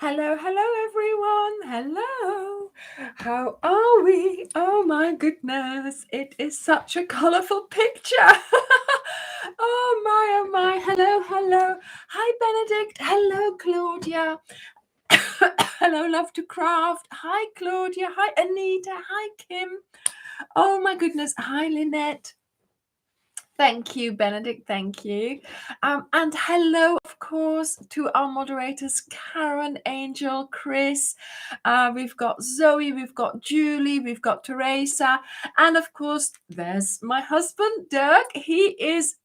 Hello, hello, everyone. Hello. How are we? Oh my goodness. It is such a colorful picture. Oh my. Hello, hello. Hi, Benedict. Hello, Claudia. Hello, Love to Craft. Hi, Claudia. Hi, Anita. Hi, Kim. Oh my goodness. Hi, Lynette. Thank you, Benedict. Thank you. And hello, of course, to our moderators, Karen, Angel, Chris. We've got Zoe, we've got Julie, we've got Teresa. And of course, there's my husband, Dirk. He is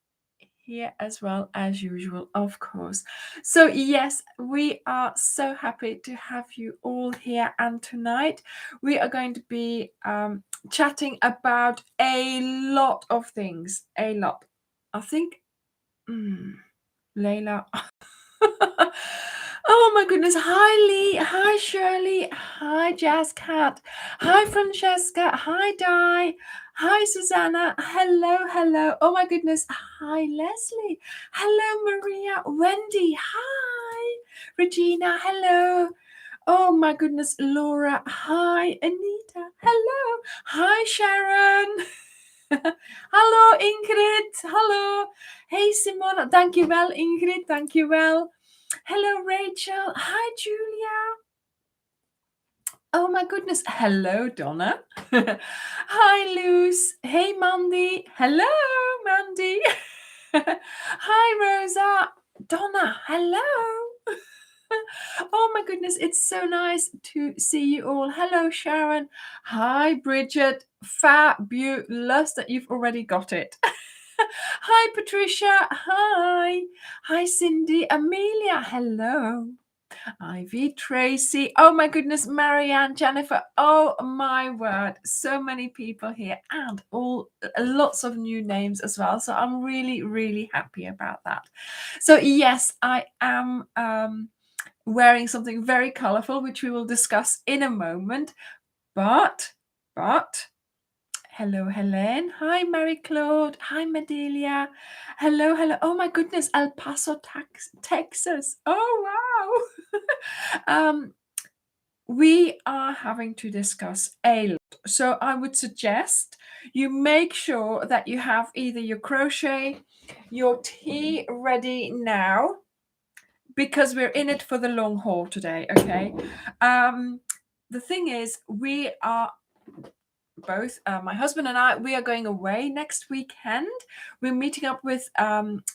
here as well as usual, of course. So yes, we are so happy to have you all here, and tonight we are going to be chatting about a lot of things. A lot. I think Layla. Oh my goodness. Hi Lee. Hi Shirley. Hi Jazz Cat. Hi Francesca. Hi Di. Hi Susanna. Hello, hello. Oh my goodness. Hi Leslie. Hello Maria. Wendy. Hi Regina. Hello. Oh my goodness, Laura. Hi Anita. Hello. Hi Sharon. Hallo Ingrid. Hallo. Hey Simona. Dankjewel Ingrid. Dankjewel. Hello Rachel. Hi Julia. Oh my goodness. Hello Donna. Hi Luz. Hey Mandy. Hello Mandy. Hi Rosa. Donna. Hello. Oh my goodness, it's so nice to see you all. Hello, Sharon. Hi, Bridget. Fabulous that you've already got it. Hi, Patricia. Hi. Hi, Cindy. Amelia. Hello. Ivy, Tracy. Oh my goodness, Marianne, Jennifer. Oh my word, so many people here, and all lots of new names as well. So I'm really, really happy about that. So yes, I am wearing something very colorful, which we will discuss in a moment. But hello, Helene. Hi, Mary Claude. Hi, Medelia. Hello, hello. Oh my goodness, El Paso, Texas. Oh wow. We are having to discuss a lot. So I would suggest you make sure that you have either your crochet, your tea ready now, because we're in it for the long haul today. Okay. The thing is, we are both, my husband and I, we are going away next weekend. We're meeting up with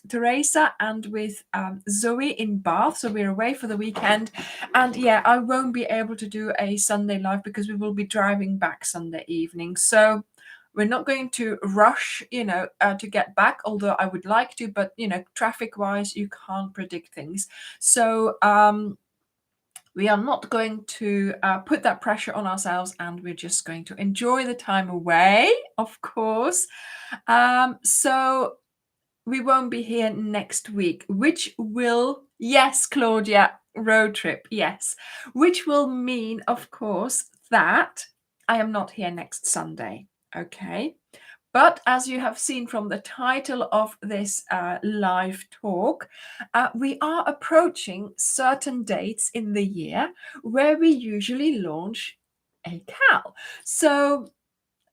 Teresa and with Zoe in Bath, so we're away for the weekend. And yeah, I won't be able to do a Sunday live because we will be driving back Sunday evening. So we're not going to rush, to get back, although I would like to, but traffic wise, you can't predict things. So we are not going to put that pressure on ourselves, and we're just going to enjoy the time away, of course. So we won't be here next week, which will, yes, Claudia, road trip, yes, which will mean, of course, that I am not here next Sunday. Okay. But as you have seen from the title of this live talk, we are approaching certain dates in the year where we usually launch a CAL. So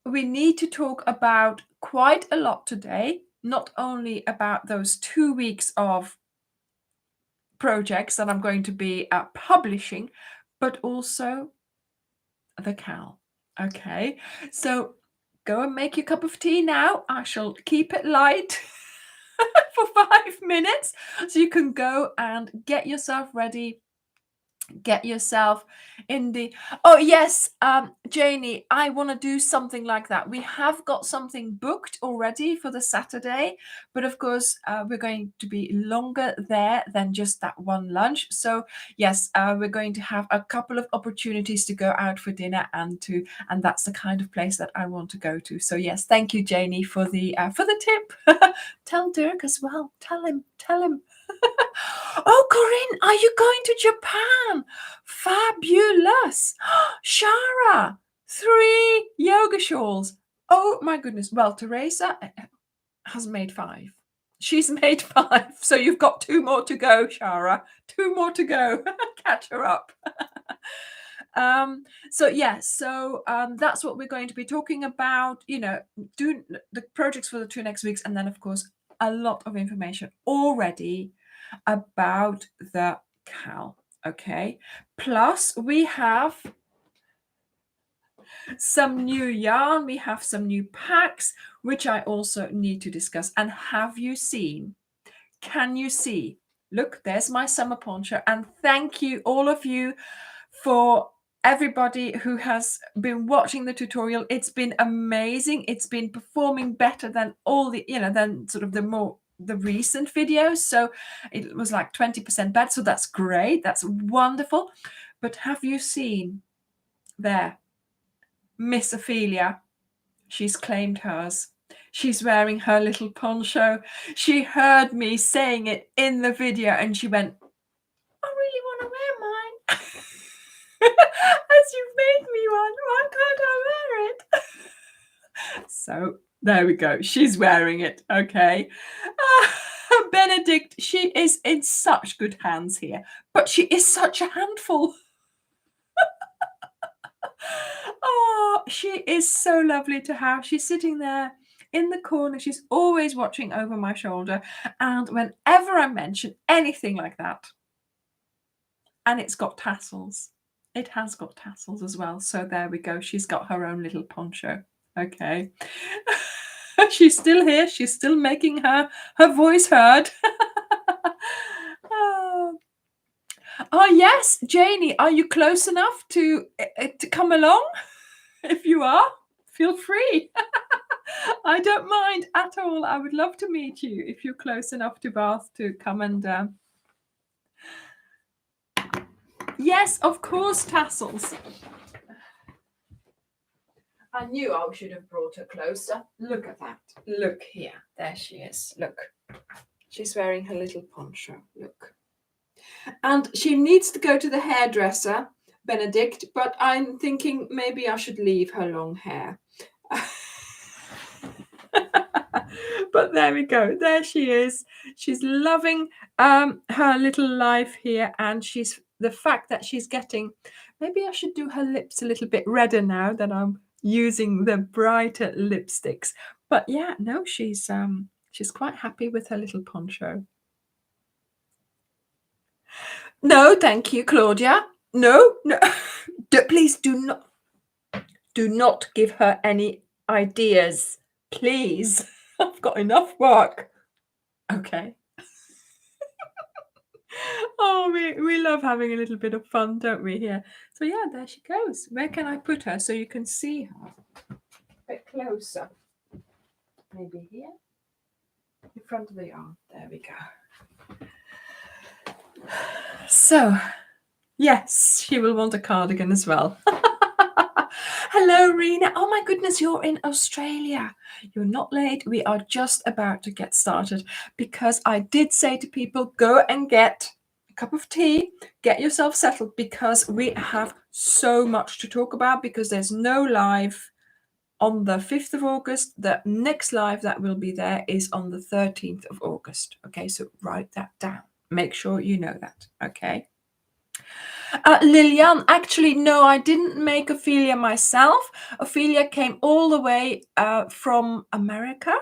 we need to talk about quite a lot today, not only about those 2 weeks of projects that I'm going to be publishing, but also the CAL. Okay, so go and make your cup of tea now. I shall keep it light for 5 minutes so you can go and get yourself ready. Get yourself in the... Oh yes, Janie, I want to do something like that. We have got something booked already for the Saturday, but of course we're going to be longer there than just that one lunch. So yes, we're going to have a couple of opportunities to go out for dinner, and that's the kind of place that I want to go to. So yes, thank you, Janie, for the tip. Tell Dirk as well. Tell him. Oh, Corinne, are you going to Japan? Fabulous. Shara, 3 yoga shawls. Oh my goodness. Well, Teresa has made 5. She's made 5, so you've got 2 more to go, Shara. 2 more to go. Catch her up. So yeah, so that's what we're going to be talking about. You know, do the projects for the 2 next weeks, and then of course a lot of information already about the CAL. Okay, plus we have some new yarn, we have some new packs, which I also need to discuss. And have you seen? Can you see? Look, there's my summer poncho. And thank you, all of you, for everybody who has been watching the tutorial. It's been amazing. It's been performing better than all the, you know, than sort of the recent videos. So it was like 20% better. So that's great. That's wonderful. But have you seen there, Miss Ophelia? She's claimed hers. She's wearing her little poncho. She heard me saying it in the video and she went, I really want to wear mine. As you've made me one, why can't I wear it? So there we go. She's wearing it. Okay. Benedict, she is in such good hands here, but she is such a handful. Oh, she is so lovely to have. She's sitting there in the corner. She's always watching over my shoulder. And whenever I mention anything like that, and it's got tassels, it has got tassels as well. So there we go. She's got her own little poncho. Okay. She's still here. She's still making her voice heard. Oh, yes, Janie, are you close enough to come along? If you are, feel free. I don't mind at all. I would love to meet you if you're close enough to Bath to come and... Yes, of course, tassels. I knew I should have brought her closer. Look at that. Look here. There she is. Look. She's wearing her little poncho. Look. And she needs to go to the hairdresser, Benedict, but I'm thinking maybe I should leave her long hair. But there we go. There she is. She's loving her little life here, and she's the fact that she's getting, maybe I should do her lips a little bit redder now that I'm using the brighter lipsticks. But yeah, no, she's quite happy with her little poncho. No, thank you, Claudia. No. Please do not give her any ideas, please. I've got enough work. Okay. Oh, we love having a little bit of fun, don't we, here? So yeah, there she goes. Where can I put her so you can see her a bit closer? Maybe here? In front of the arm. There we go. So, yes, she will want a cardigan as well. Hello, Rena. Oh my goodness, you're in Australia. You're not late. We are just about to get started because I did say to people, go and get a cup of tea, get yourself settled, because we have so much to talk about, because there's no live on the 5th of August. The next live that will be there is on the 13th of August. Okay, so write that down. Make sure you know that. Okay. Lilian, actually, no, I didn't make Ophelia myself. Ophelia came all the way from America,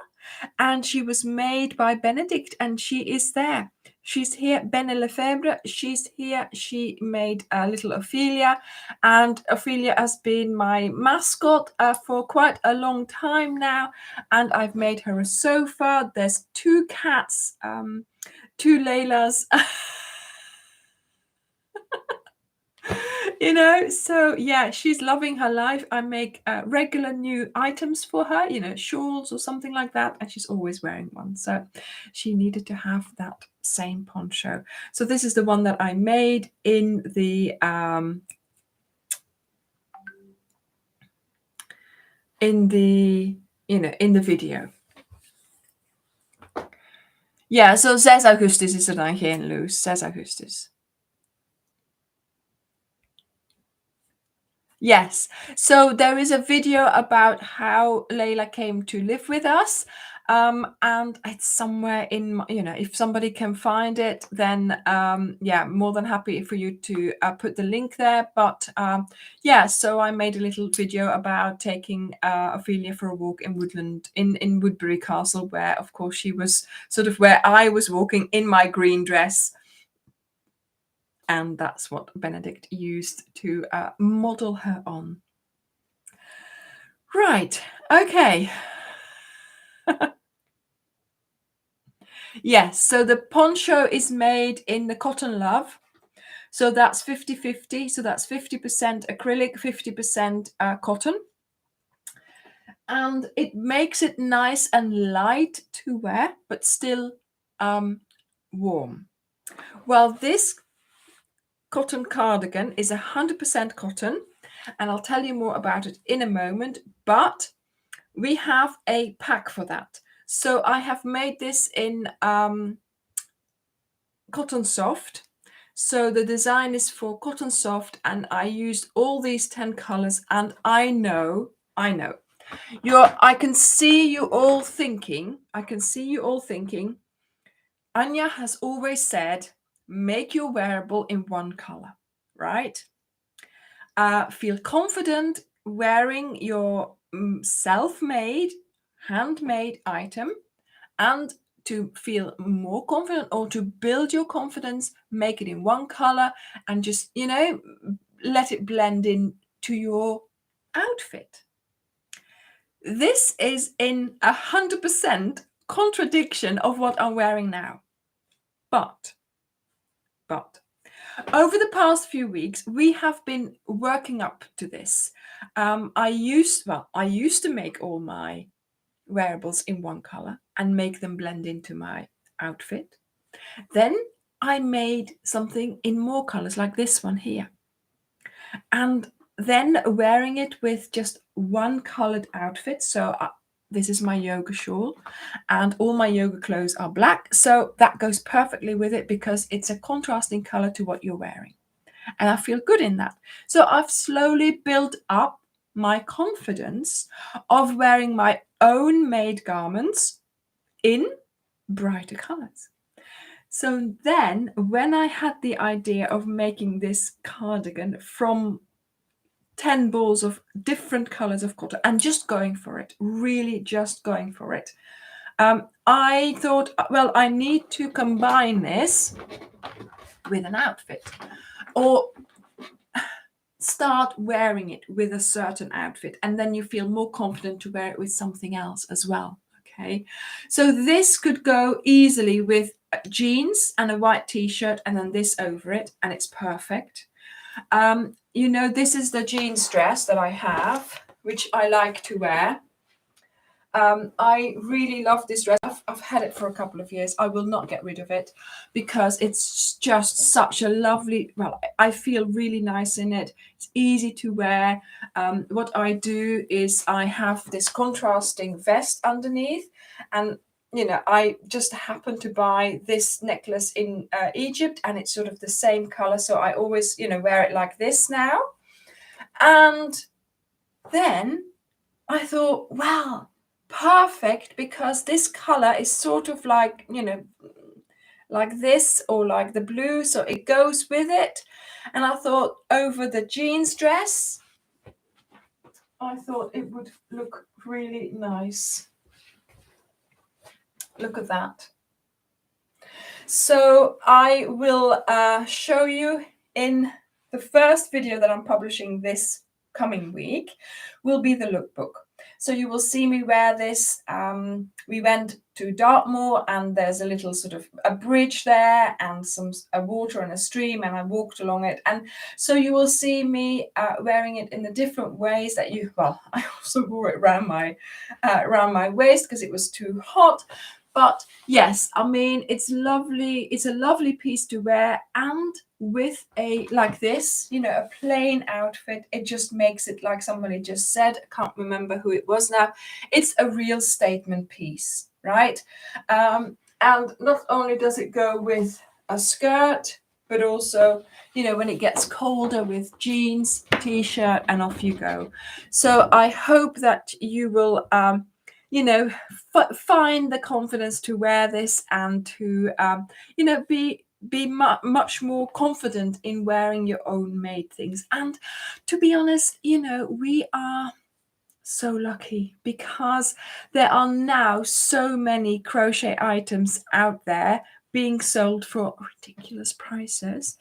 and she was made by Benedict, and she is there. She's here, Benne Lefebvre, she's here. She made little Ophelia, and Ophelia has been my mascot for quite a long time now, and I've made her a sofa. There's 2 cats, 2 Laylas. You know, so yeah, she's loving her life. I make regular new items for her, you know, shawls or something like that, and she's always wearing one. So she needed to have that same poncho. So this is the one that I made in the in the video. Ja, so 6 augustus is er dan geen loose. 6 augustus. Yes, so there is a video about how Layla came to live with us, And it's somewhere in my, if somebody can find it, then yeah, more than happy for you to put the link there. But yeah, so I made a little video about taking Ophelia for a walk in Woodland, in Woodbury Castle, where of course she was sort of where I was walking in my green dress. And that's what Benedict used to model her on. Right, okay. Yes, so the poncho is made in the Cotton Love. So that's 50-50. So that's 50% acrylic, 50% cotton. And it makes it nice and light to wear, but still warm. Well, this cotton cardigan is 100% cotton, and I'll tell you more about it in a moment, but we have a pack for that. So I have made this in Cotton Soft. So the design is for Cotton Soft, and I used all these 10 colors, and I know, I can see you all thinking, Anya has always said, make your wearable in one color, right? Feel confident wearing your self-made, handmade item, and to feel more confident or to build your confidence, make it in one color and just, let it blend in to your outfit. This is in 100% contradiction of what I'm wearing now. But over the past few weeks, we have been working up to this. I used to make all my wearables in one color and make them blend into my outfit. Then I made something in more colors, like this one here. And then wearing it with just one colored outfit. So this is my yoga shawl, and all my yoga clothes are black. So that goes perfectly with it because it's a contrasting color to what you're wearing. And I feel good in that. So I've slowly built up my confidence of wearing my own made garments in brighter colors. So then when I had the idea of making this cardigan from 10 balls of different colors of cotton and just going for it, really just going for it, I thought, well, I need to combine this with an outfit, or start wearing it with a certain outfit, and then you feel more confident to wear it with something else as well. Okay, so this could go easily with jeans and a white t-shirt and then this over it, and it's perfect. This is the jeans dress that I have, which I like to wear. I really love this dress. I've had it for a couple of years. I will not get rid of it because it's just such a lovely, I feel really nice in it. It's easy to wear. What I do is I have this contrasting vest underneath, and I just happened to buy this necklace in Egypt, and it's sort of the same color. So I always, wear it like this now. And then I thought, wow, perfect, because this color is sort of like, like this, or like the blue, so it goes with it. And I thought over the jeans dress, I thought it would look really nice. Look at that. So I will show you in the first video that I'm publishing this coming week will be the lookbook. So you will see me wear this. We went to Dartmoor, and there's a little sort of a bridge there and a water and a stream, and I walked along it. And so you will see me wearing it in the different ways that I also wore it around my waist because it was too hot. But yes, I mean, it's lovely. It's a lovely piece to wear, and with like this, a plain outfit, it just makes it, like somebody just said, I can't remember who it was now, it's a real statement piece, right? And not only does it go with a skirt, but also, when it gets colder, with jeans, t-shirt, and off you go. So I hope that you will find the confidence to wear this and to be much more confident in wearing your own made things. And to be honest, we are so lucky because there are now so many crochet items out there being sold for ridiculous prices.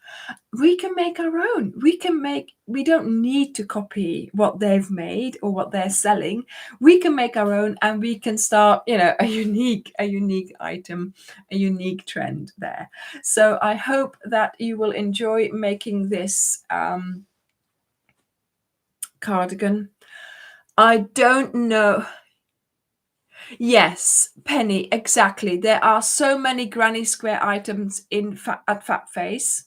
We can make our own. We don't need to copy what they've made or what they're selling. We can make our own, and we can start, a unique item, a unique trend there. So I hope that you will enjoy making this cardigan. I don't know. Yes, Penny, exactly. There are so many Granny Square items at Fat Face.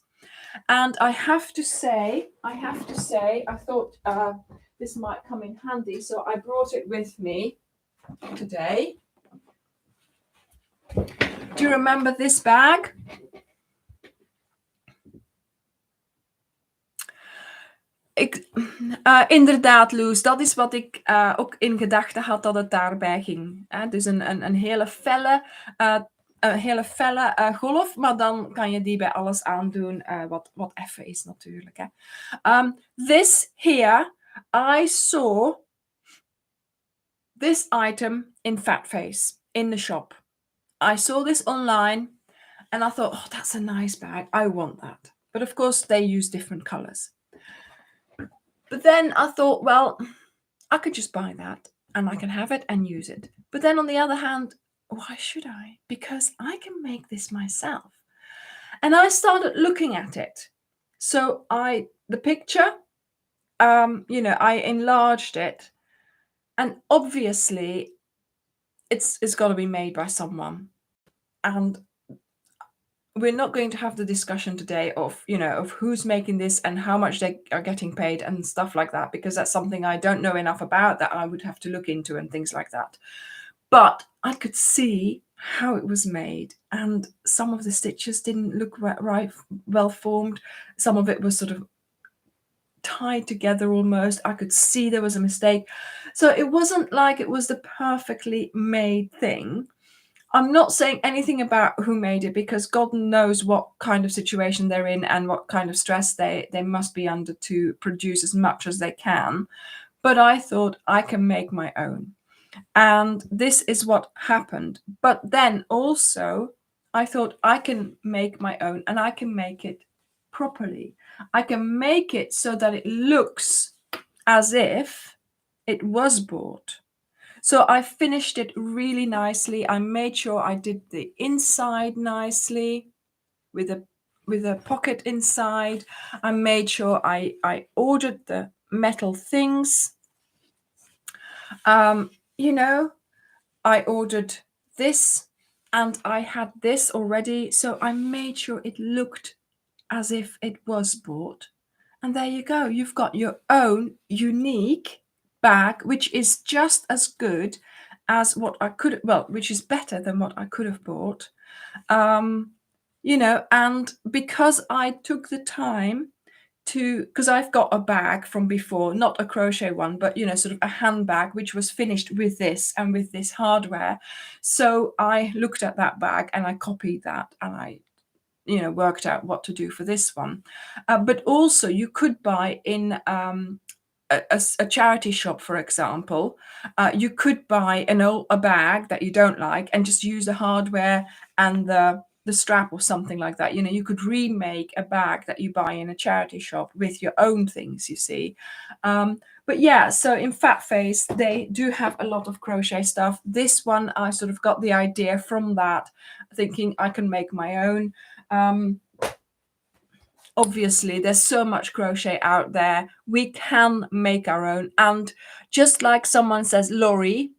And I have to say, I thought this might come in handy, so I brought it with me today. Do you remember this bag? Inderdaad, Loes, dat is wat ik ook in gedachten had dat het daarbij ging. Dus een hele felle golf, maar dan kan je die bij alles aandoen wat effen is natuurlijk. This here, I saw this item in Fat Face in the shop. I saw this online and I thought, oh, that's a nice bag. I want that. But of course, they use different colors. But then I thought, well, I could just buy that and I can have it and use it. But then on the other hand, why should I? Because I can make this myself. And I started looking at it. So the picture, I enlarged it. And obviously, it's got to be made by someone. And we're not going to have the discussion today of who's making this and how much they are getting paid and stuff like that, because that's something I don't know enough about, that I would have to look into and things like that. But I could see how it was made, and some of the stitches didn't look right well formed. Some of it was sort of tied together almost. I could see there was a mistake. So it wasn't like it was the perfectly made thing. I'm not saying anything about who made it, because God knows what kind of situation they're in and what kind of stress they must be under to produce as much as they can. But I thought I can make my own. And this is what happened. But then also I thought I can make my own, and I can make it properly. I can make it so that it looks as if it was bought. So I finished it really nicely. I made sure I did the inside nicely with a pocket inside. I made sure I ordered the metal things. I ordered this, and I had this already. So I made sure it looked as if it was bought. And there you go. You've got your own unique bag, which is just as good as what I could, which is better than what I could have bought. And because I took the time because I've got a bag from before, not a crochet one, but sort of a handbag, which was finished with this and with this hardware. So I looked at that bag and I copied that, and I worked out what to do for this one. But also you could buy in a charity shop, for example. You could buy a bag that you don't like and just use the hardware and the strap or something like that. You could remake a bag that you buy in a charity shop with your own things, you see. But yeah, so in Fat Face, they do have a lot of crochet stuff. This one, I sort of got the idea from that, thinking I can make my own. Obviously, there's so much crochet out there. We can make our own. And just like someone says, Laurie,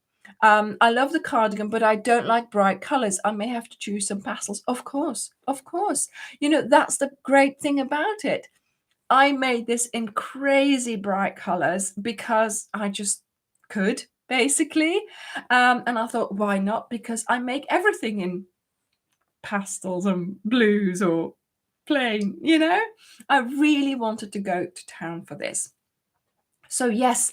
I love the cardigan, but I don't like bright colors. I may have to choose some pastels. Of course. That's the great thing about it. I made this in crazy bright colors because I just could, basically. And I thought, why not? Because I make everything in pastels and blues or plain, I really wanted to go to town for this. So yes,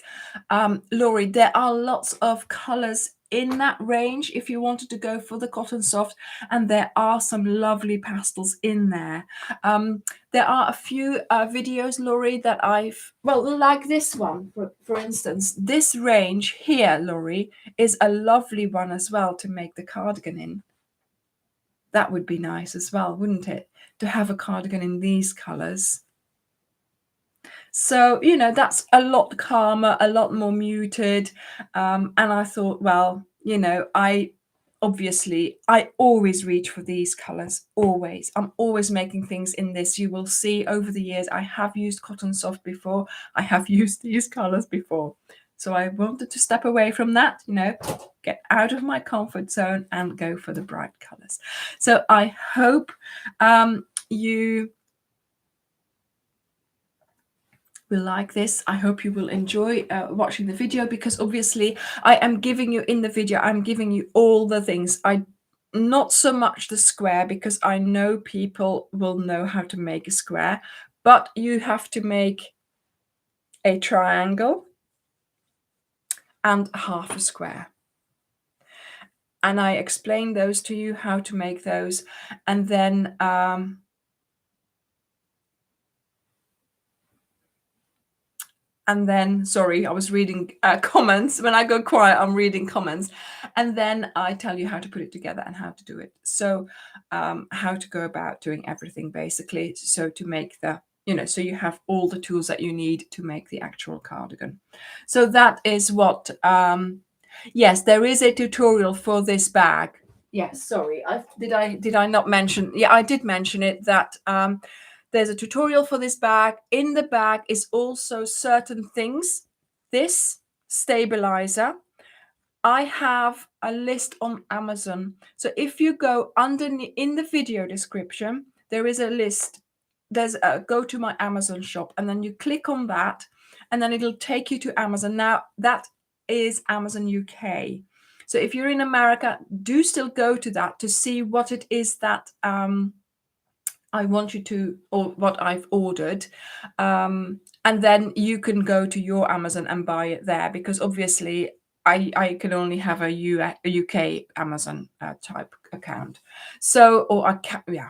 Laurie, there are lots of colors in that range if you wanted to go for the cotton soft, and there are some lovely pastels in there. There are a few videos, Laurie, that like this one, for instance. This range here, Laurie, is a lovely one as well to make the cardigan in. That would be nice as well, wouldn't it? To have a cardigan in these colors. So, you know, that's a lot calmer, a lot more muted. And I thought, well, you know, I always reach for these colors, always. I'm always making things in this. You will see over the years, I have used cotton soft before. I have used these colors before. So I wanted to step away from that, you know, get out of my comfort zone and go for the bright colors. So I hope you will like this. I hope you will enjoy watching the video, because obviously I am giving you in the video, I'm giving you all the things. Not so much the square, because I know people will know how to make a square, but you have to make a triangle and half a square. And I explained those to you, how to make those. And then sorry, I was reading comments. When I go quiet, I'm reading comments. And then I tell you how to put it together and how to do it. So how to go about doing everything, basically. So to make the, you know, so you have all the tools that you need to make the actual cardigan. So that is what, yes, there is a tutorial for this bag. Yes, sorry, did I not mention? Yeah, I did mention it, that there's a tutorial for this bag. In the bag is also certain things. This stabilizer. I have a list on Amazon. So if you go underneath in the video description, there is a list. There's go to my Amazon shop, and then you click on that, and then it'll take you to Amazon. Now that is Amazon UK. So if you're in America, do still go to that to see what it is that I want you to, or what I've ordered. And then you can go to your Amazon and buy it there, because obviously I can only have a UK Amazon type account. So, or I can, yeah.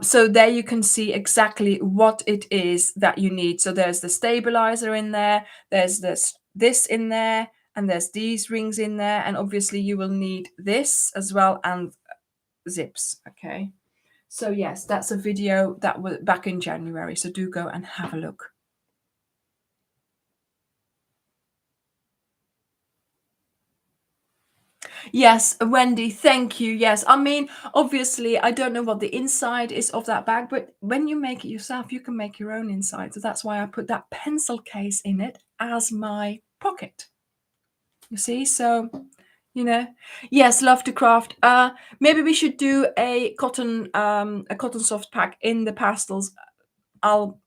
So there you can see exactly what it is that you need. So there's the stabilizer in there, there's this in there, and there's these rings in there. And obviously you will need this as well, and zips, okay? So yes, that's a video that was back in January. So do go and have a look. Yes, Wendy, thank you. Yes, I mean, obviously, I don't know what the inside is of that bag, but when you make it yourself, you can make your own inside. So that's why I put that pencil case in it as my pocket. You see, so, you know, yes, love to craft. Maybe we should do a cotton soft pack in the pastels. I'll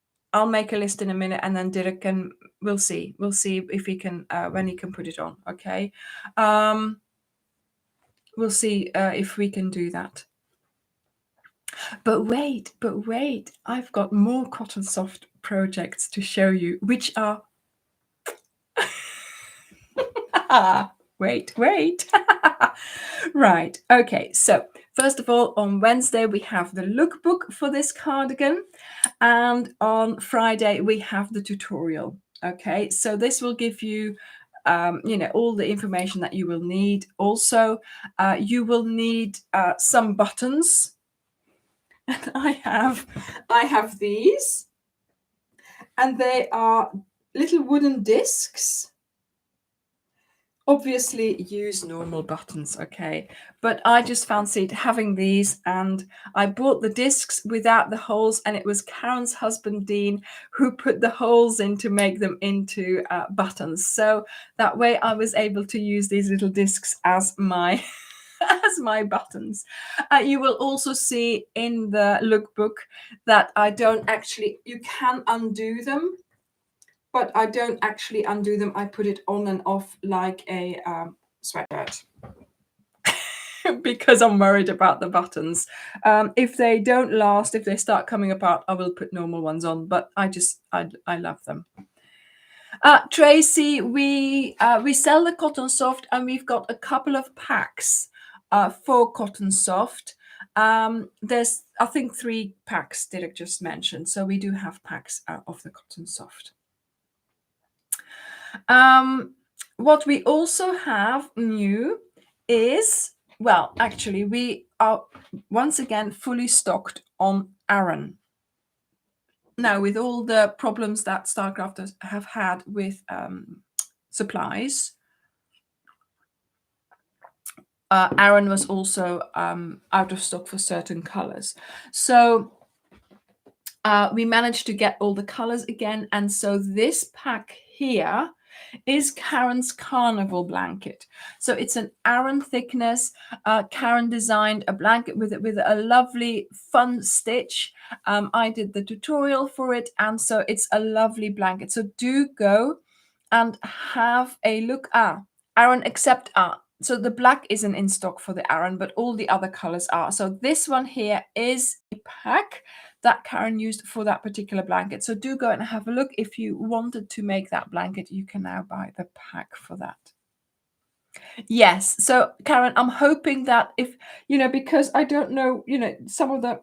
make a list in a minute, and then Dirk can. We'll see if he can when he can put it on. Okay. We'll see if we can do that. But wait, I've got more cotton soft projects to show you, which are wait. Right, okay, so first of all, on Wednesday we have the lookbook for this cardigan, and on Friday we have the tutorial. Okay, so this will give you you know, all the information that you will need. Also, you will need some buttons. And I have these, and they are little wooden discs. Obviously use normal buttons, okay, but I just fancied having these, and I bought the discs without the holes, and it was Karen's husband Dean who put the holes in to make them into buttons. So that way I was able to use these little discs as my as my buttons. You will also see in the lookbook that I don't actually, you can undo them, but I don't actually undo them. I put it on and off like a sweatshirt because I'm worried about the buttons. If they don't last, if they start coming apart, I will put normal ones on, but I love them. Tracy, we sell the cotton soft, and we've got a couple of packs for cotton soft. There's, I think, 3 packs did I just mention, so we do have packs of the cotton soft. What we also have new is, well, actually, we are once again fully stocked on Aran. Now, with all the problems that Starcrafters have had with supplies, Aran was also out of stock for certain colors. So we managed to get all the colors again. And so this pack here is Karen's Carnival blanket. So it's an Aran thickness. Karen designed a blanket with a lovely fun stitch. I did the tutorial for it, and so it's a lovely blanket. So do go and have a look. Aran except so the black isn't in stock for the Aran, but all the other colors are. So this one here is a pack that Karen used for that particular blanket. So do go and have a look. If you wanted to make that blanket, you can now buy the pack for that. Yes. So Karen, I'm hoping that if, because I don't know, some of the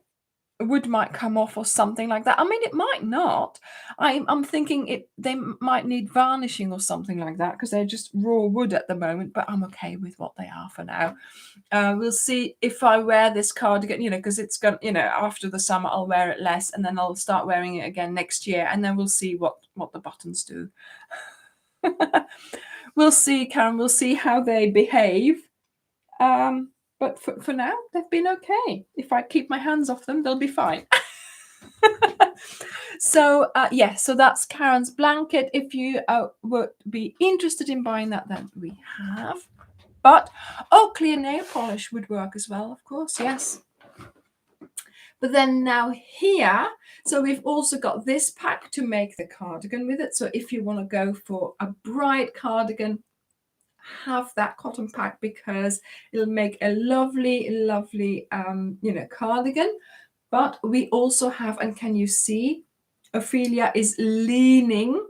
wood might come off or something like that. I mean, it might not. I'm thinking they might need varnishing or something like that, because they're just raw wood at the moment, but I'm okay with what they are for now. We'll see if I wear this cardigan, because it's going, after the summer I'll wear it less, and then I'll start wearing it again next year, and then we'll see what the buttons do. We'll see, Karen. We'll see how they behave. But for now, they've been okay. If I keep my hands off them, they'll be fine. So so that's Karen's blanket. If you would be interested in buying that, then we have. But clear nail polish would work as well, of course, yes. But then now here, so we've also got this pack to make the cardigan with it. So if you want to go for a bright cardigan, have that cotton pack, because it'll make a lovely cardigan. But we also have, and can you see, Ophelia is leaning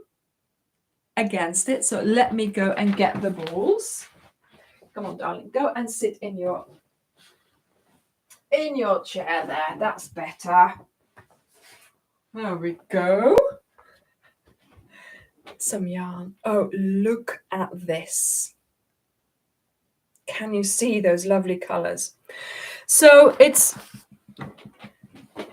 against it. So let me go and get the balls. Come on, darling, go and sit in your chair there. That's better. There we go. Some yarn. Oh, look at this. Can you see those lovely colors? So it's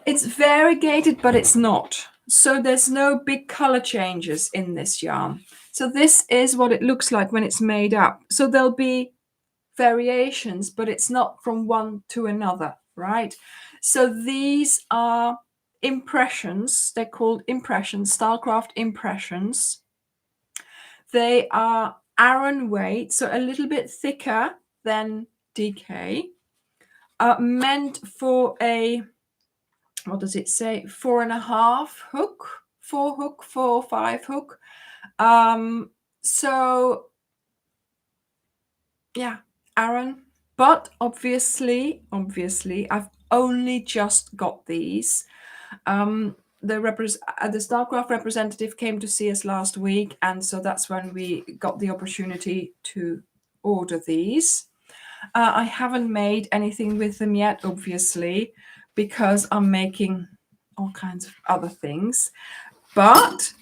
variegated, but it's not. So there's no big color changes in this yarn. So this is what it looks like when it's made up. So there'll be variations, but it's not from one to another, right? So these are impressions. They're called impressions, Starcraft impressions. They are Aran weight, so a little bit thicker than DK. Meant for a, what does it say, 4.5 hook, 4 hook, 4 or 5 hook. So yeah, Aran. But obviously, I've only just got these. The Starcraft representative came to see us last week, and so that's when we got the opportunity to order these. I haven't made anything with them yet, obviously, because I'm making all kinds of other things. But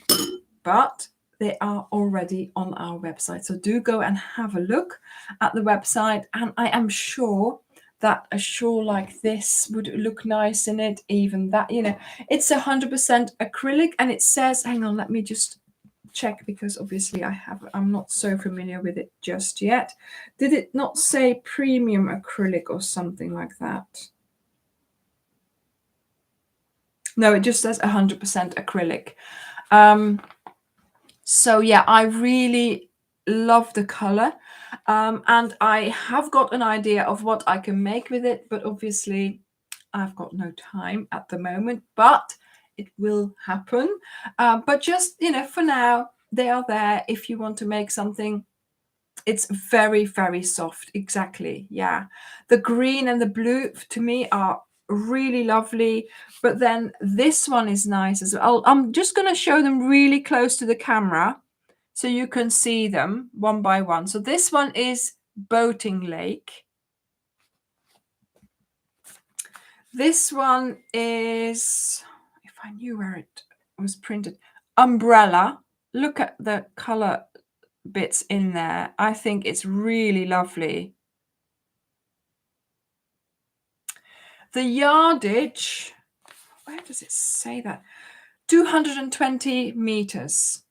they are already on our website. So do go and have a look at the website. And I am sure that a shawl like this would look nice in it. Even that, it's 100% acrylic, and it says, hang on, let me just check, because obviously I'm not so familiar with it just yet. Did it not say premium acrylic or something like that? No, it just says 100% acrylic. So yeah, I really love the color, and I have got an idea of what I can make with it, but obviously I've got no time at the moment, but it will happen. But just, for now, they are there if you want to make something. It's very, very soft. Exactly. Yeah. The green and the blue to me are really lovely, but then this one is nice as well. I'm just going to show them really close to the camera, so you can see them one by one. So this one is Boating Lake. This one is, if I knew where it was printed, Umbrella. Look at the color bits in there. I think it's really lovely. The yardage, where does it say that? 220 meters.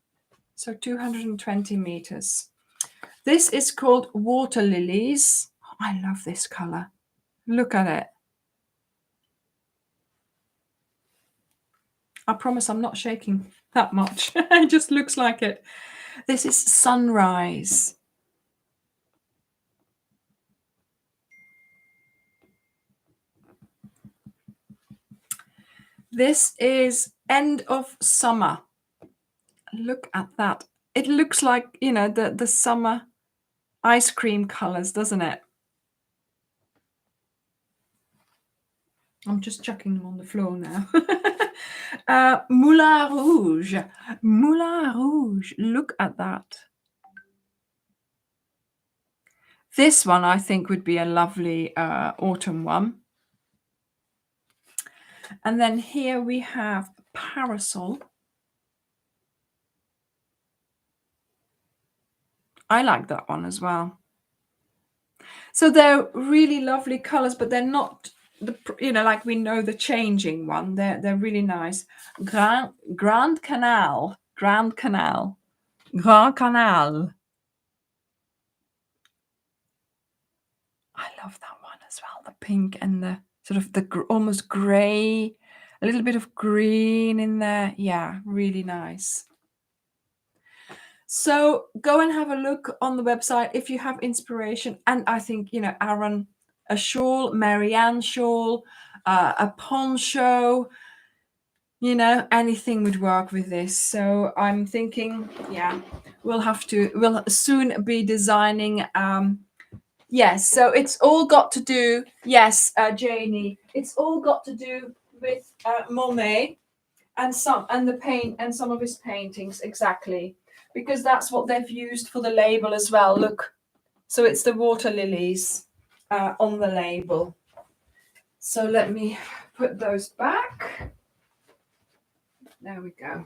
So 220 meters. This is called Water Lilies. Oh, I love this color. Look at it. I promise I'm not shaking that much. It just looks like it. This is Sunrise. This is End of Summer. Look at that. It looks like, you know, the summer ice cream colors, doesn't it? I'm just chucking them on the floor now. Moulin Rouge. Moulin Rouge. Look at that. This one, I think, would be a lovely autumn one. And then here we have Parasol. I like that one as well. So they're really lovely colors, but they're not, you know, like we know the changing one. They're really nice. Grand Canal. Grand Canal. Grand Canal. I love that one as well. The pink and the sort of the almost gray, a little bit of green in there. Yeah, really nice. So go and have a look on the website if you have inspiration. And I think, you know, Aaron, a shawl, Marianne shawl, a poncho, you know, anything would work with this. So I'm thinking, yeah, we'll soon be designing. Yes, so it's all got to do, yes, Janie, it's all got to do with Monet and some of his paintings, exactly. Because that's what they've used for the label as well. Look, so it's the water lilies on the label. So let me put those back. There we go.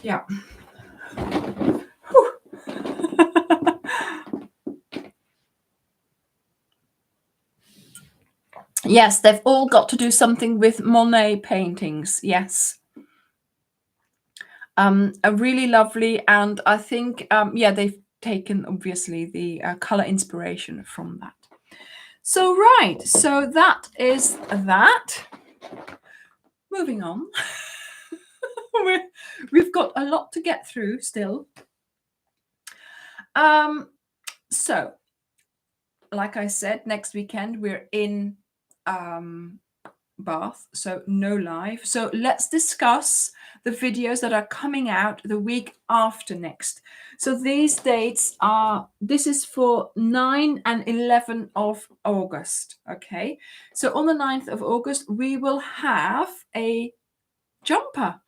Yeah. Yes, they've all got to do something with Monet paintings. Yes. A really lovely, and I think, yeah, they've taken obviously the color inspiration from that. So right, so that is that. Moving on. We've got a lot to get through still. So like I said, next weekend we're in Bath, so no live. So let's discuss the videos that are coming out the week after next. So these dates are, this is for 9 and 11 of August. Okay, so on the 9th of August we will have a jumper.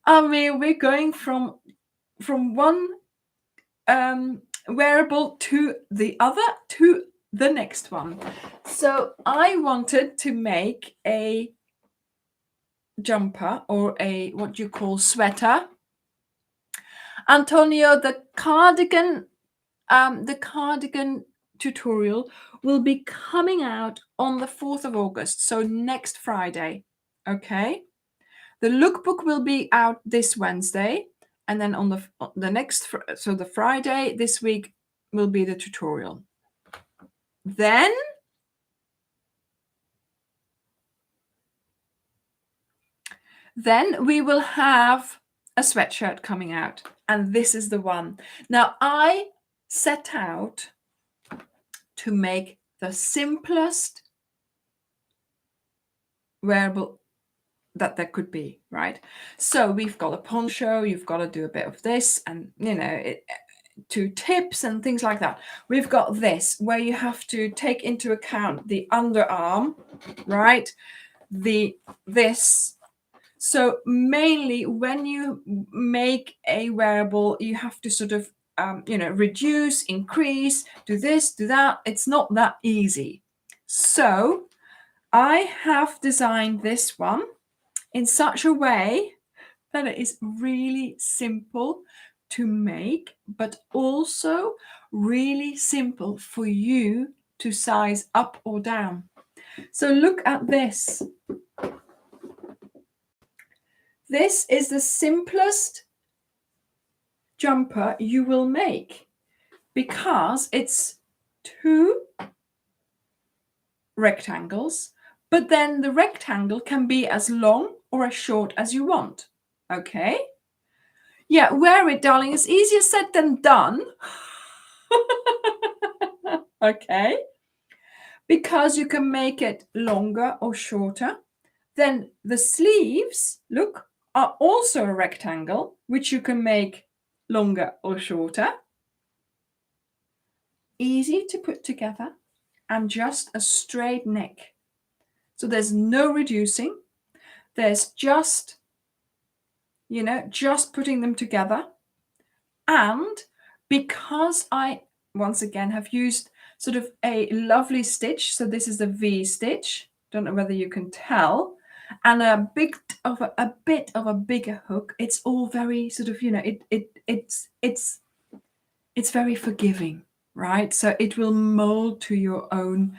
I mean, we're going from one wearable to the other to the next one. So I wanted to make a jumper, or a what you call sweater. Antonio, the cardigan tutorial will be coming out on the 4th of August, so next Friday. Okay, the lookbook will be out this Wednesday, and then on the next, so the Friday this week will be the tutorial. Then we will have a sweatshirt coming out, and this is the one. Now I set out to make the simplest wearable that there could be, right? So we've got a poncho, you've got to do a bit of this, and you know, 2 tips and things like that. We've got this where you have to take into account the underarm, right? This. So mainly when you make a wearable, you have to sort of, reduce, increase, do this, do that. It's not that easy. So I have designed this one in such a way that it is really simple to make, but also really simple for you to size up or down. So look at this. This is the simplest jumper you will make because it's 2 rectangles, but then the rectangle can be as long or as short as you want. Okay? Yeah, wear it, darling. It's easier said than done. Okay? Because you can make it longer or shorter. Then the sleeves, look, are also a rectangle, which you can make longer or shorter. Easy to put together and just a straight neck. So there's no reducing. There's just, just putting them together. And because I, once again, have used sort of a lovely stitch, so this is the V stitch, don't know whether you can tell, and a bit of a bigger hook. It's all very sort of, it's very forgiving, right? So it will mold to your own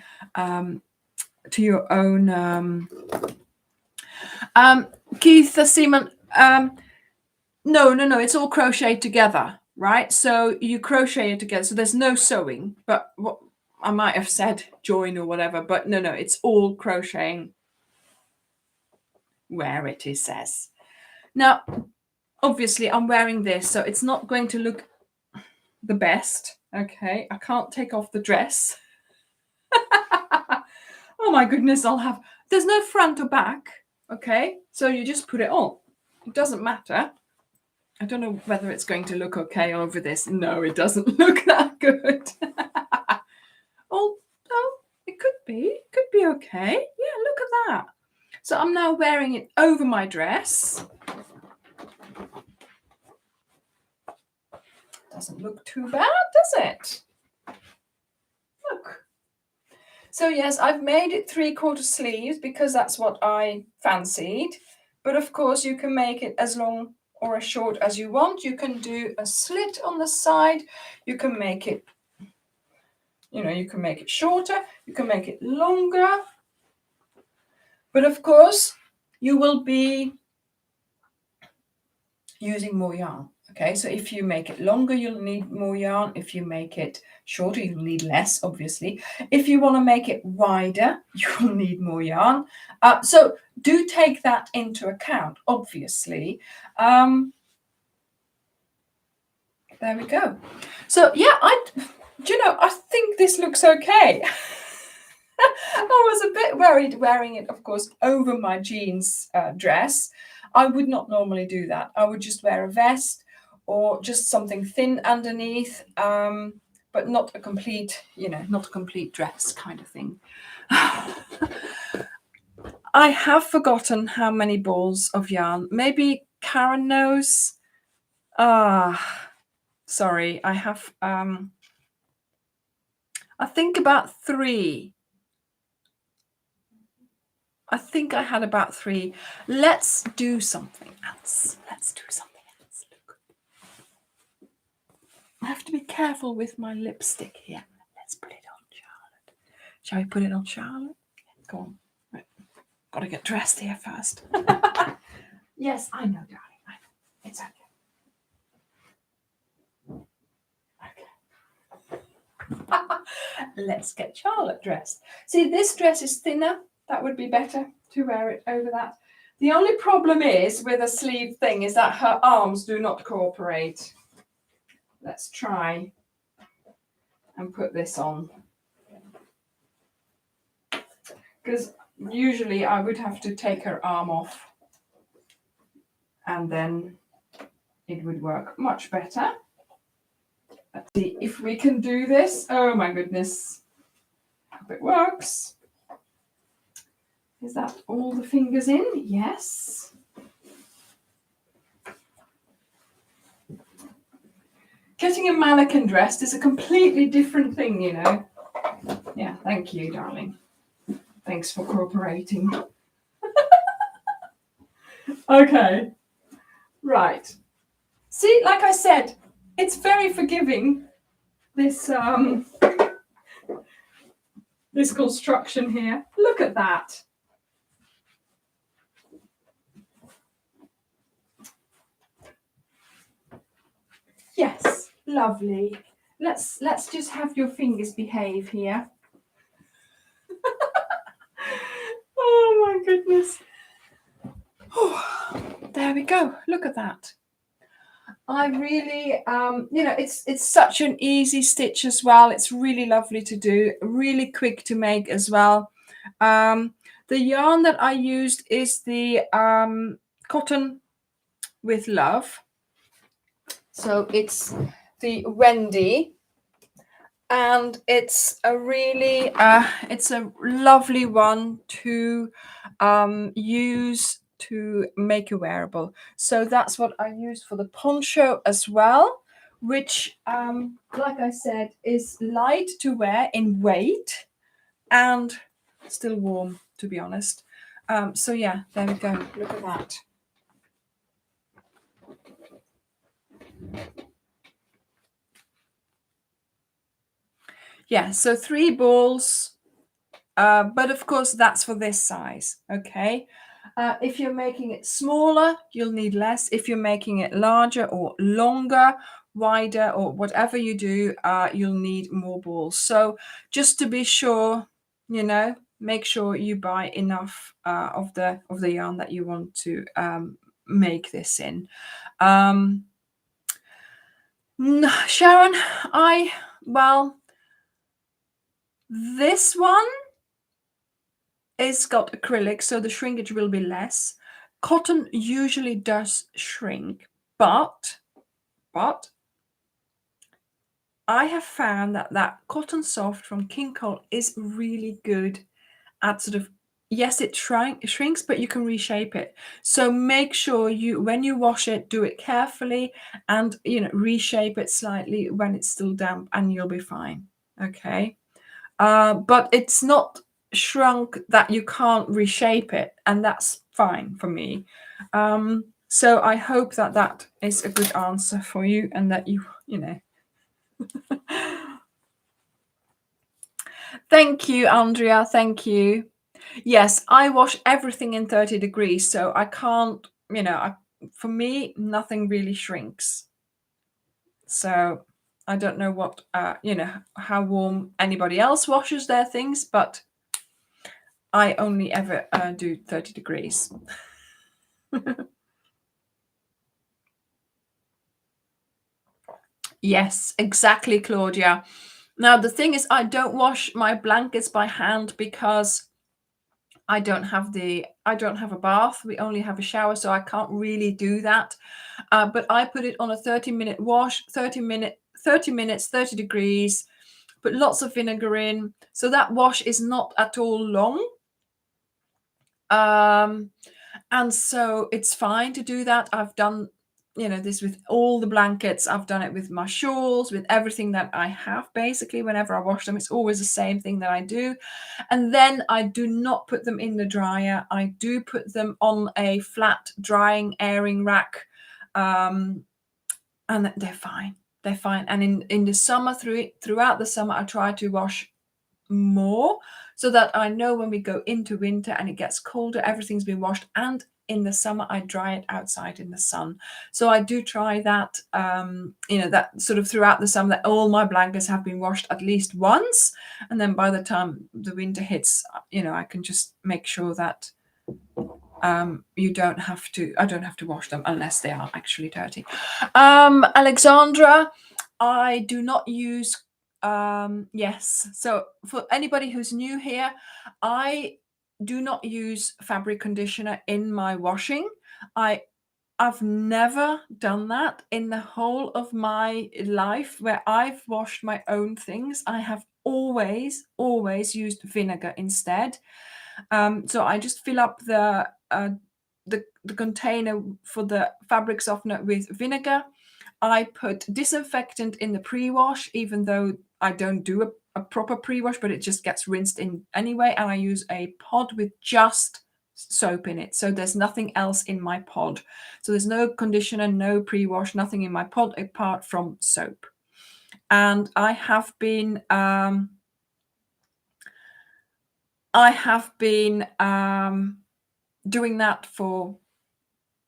Keith Seaman, no, it's all crocheted together, right? So you crochet it together, so there's no sewing, but what I might have said join or whatever, but no, it's all crocheting where it is says. Now, obviously I'm wearing this, so it's not going to look the best. Okay, I can't take off the dress. Oh my goodness, there's no front or back. Okay, so you just put it on. It doesn't matter. I don't know whether it's going to look okay over this. No, it doesn't look that good. Oh, it could be. It could be okay. Yeah, look at that. So I'm now wearing it over my dress. Doesn't look too bad, does it? Look. So yes, I've made it 3/4 sleeves because that's what I fancied. But of course, you can make it as long or as short as you want. You can do a slit on the side. You can make it, you can make it shorter. You can make it longer. But of course, you will be using more yarn. Okay, so if you make it longer, you'll need more yarn. If you make it shorter, you'll need less, obviously. If you want to make it wider, you will need more yarn. So do take that into account, obviously. There we go. So yeah, I think this looks okay. I was a bit worried wearing it, of course, over my jeans dress. I would not normally do that. I would just wear a vest or just something thin underneath, but not a complete dress kind of thing. I have forgotten how many balls of yarn. Maybe Karen knows. Sorry, I have, I think about 3. I think I had about 3. Let's do something else. Look. I have to be careful with my lipstick here. Let's put it on Charlotte. Shall we put it on Charlotte? Go on. Right. Got to get dressed here first. Yes, I know, darling. I know. It's okay. Let's get Charlotte dressed. See, this dress is thinner. That would be better to wear it over that. The only problem is with a sleeve thing is that her arms do not cooperate. Let's try and put this on. Because usually I would have to take her arm off and then it would work much better. Let's see if we can do this. Oh my goodness. Hope it works. Is that all the fingers in? Yes. Getting a mannequin dressed is a completely different thing, you know. Yeah, thank you, darling. Thanks for cooperating. Okay, right. See, like I said, it's very forgiving, this this construction here. Look at that. Yes, lovely. Let's just have your fingers behave here. Oh my goodness. There we go. Look at that. I really, you know, it's such an easy stitch as well. It's really lovely to do, really quick to make as well. The yarn that I used is the Cotton with Love. So it's the Wendy, and it's a really, it's a lovely one to use to make a wearable. So that's what I used for the poncho as well, which, like I said, is light to wear in weight and still warm, to be honest. So yeah, there we go. Look at that. Yeah, so 3 balls, but of course that's for this size, okay? If you're making it smaller, you'll need less. If you're making it larger or longer, wider, or whatever you do, you'll need more balls. So just to be sure, you know, make sure you buy enough of the yarn that you want to make this in. Sharon, this one is got acrylic, so the shrinkage will be less. Cotton usually does shrink, but I have found that Cotton Soft from King Cole is really good at sort of, yes, it shrinks, but you can reshape it. So make sure you, when you wash it, do it carefully and, you know, reshape it slightly when it's still damp, and you'll be fine. Okay. But it's not shrunk that you can't reshape it, and that's fine for me. So I hope that that is a good answer for you, and that you know. Thank you, Andrea. Thank you. Yes, I wash everything in 30 degrees, so I can't, you know, for me, nothing really shrinks. So I don't know what, you know, how warm anybody else washes their things, but I only ever do 30 degrees. Yes, exactly, Claudia. Now, the thing is, I don't wash my blankets by hand because I don't have a bath. We only have a shower, so I can't really do that. But I put it on a 30-minute wash, 30 minutes, 30 degrees, put lots of vinegar in. So that wash is not at all long. And so it's fine to do that. I've done, you know, this with all the blankets. I've done it with my shawls, with everything that I have. Basically, whenever I wash them, it's always the same thing that I do. And then I do not put them in the dryer. I do put them on a flat drying airing rack, and they're fine. They're fine. And in the summer, throughout the summer, I try to wash more, so that I know when we go into winter and it gets colder, everything's been washed. And in the summer, I dry it outside in the sun. So I do try that, you know, that sort of throughout the summer, that all my blankets have been washed at least once. And then by the time the winter hits, you know, I can just make sure that I don't have to wash them unless they are actually dirty. Alexandra, I do not use, yes. So for anybody who's new here, I do not use fabric conditioner in my washing. I've never done that in the whole of my life where I've washed my own things. I have always used vinegar instead. So I just fill up the container for the fabric softener with vinegar. I put disinfectant in the pre-wash, even though I don't do a proper pre-wash, but it just gets rinsed in anyway. And I use a pod with just soap in it. So there's nothing else in my pod. So there's no conditioner, no pre-wash, nothing in my pod apart from soap. And I have been doing that for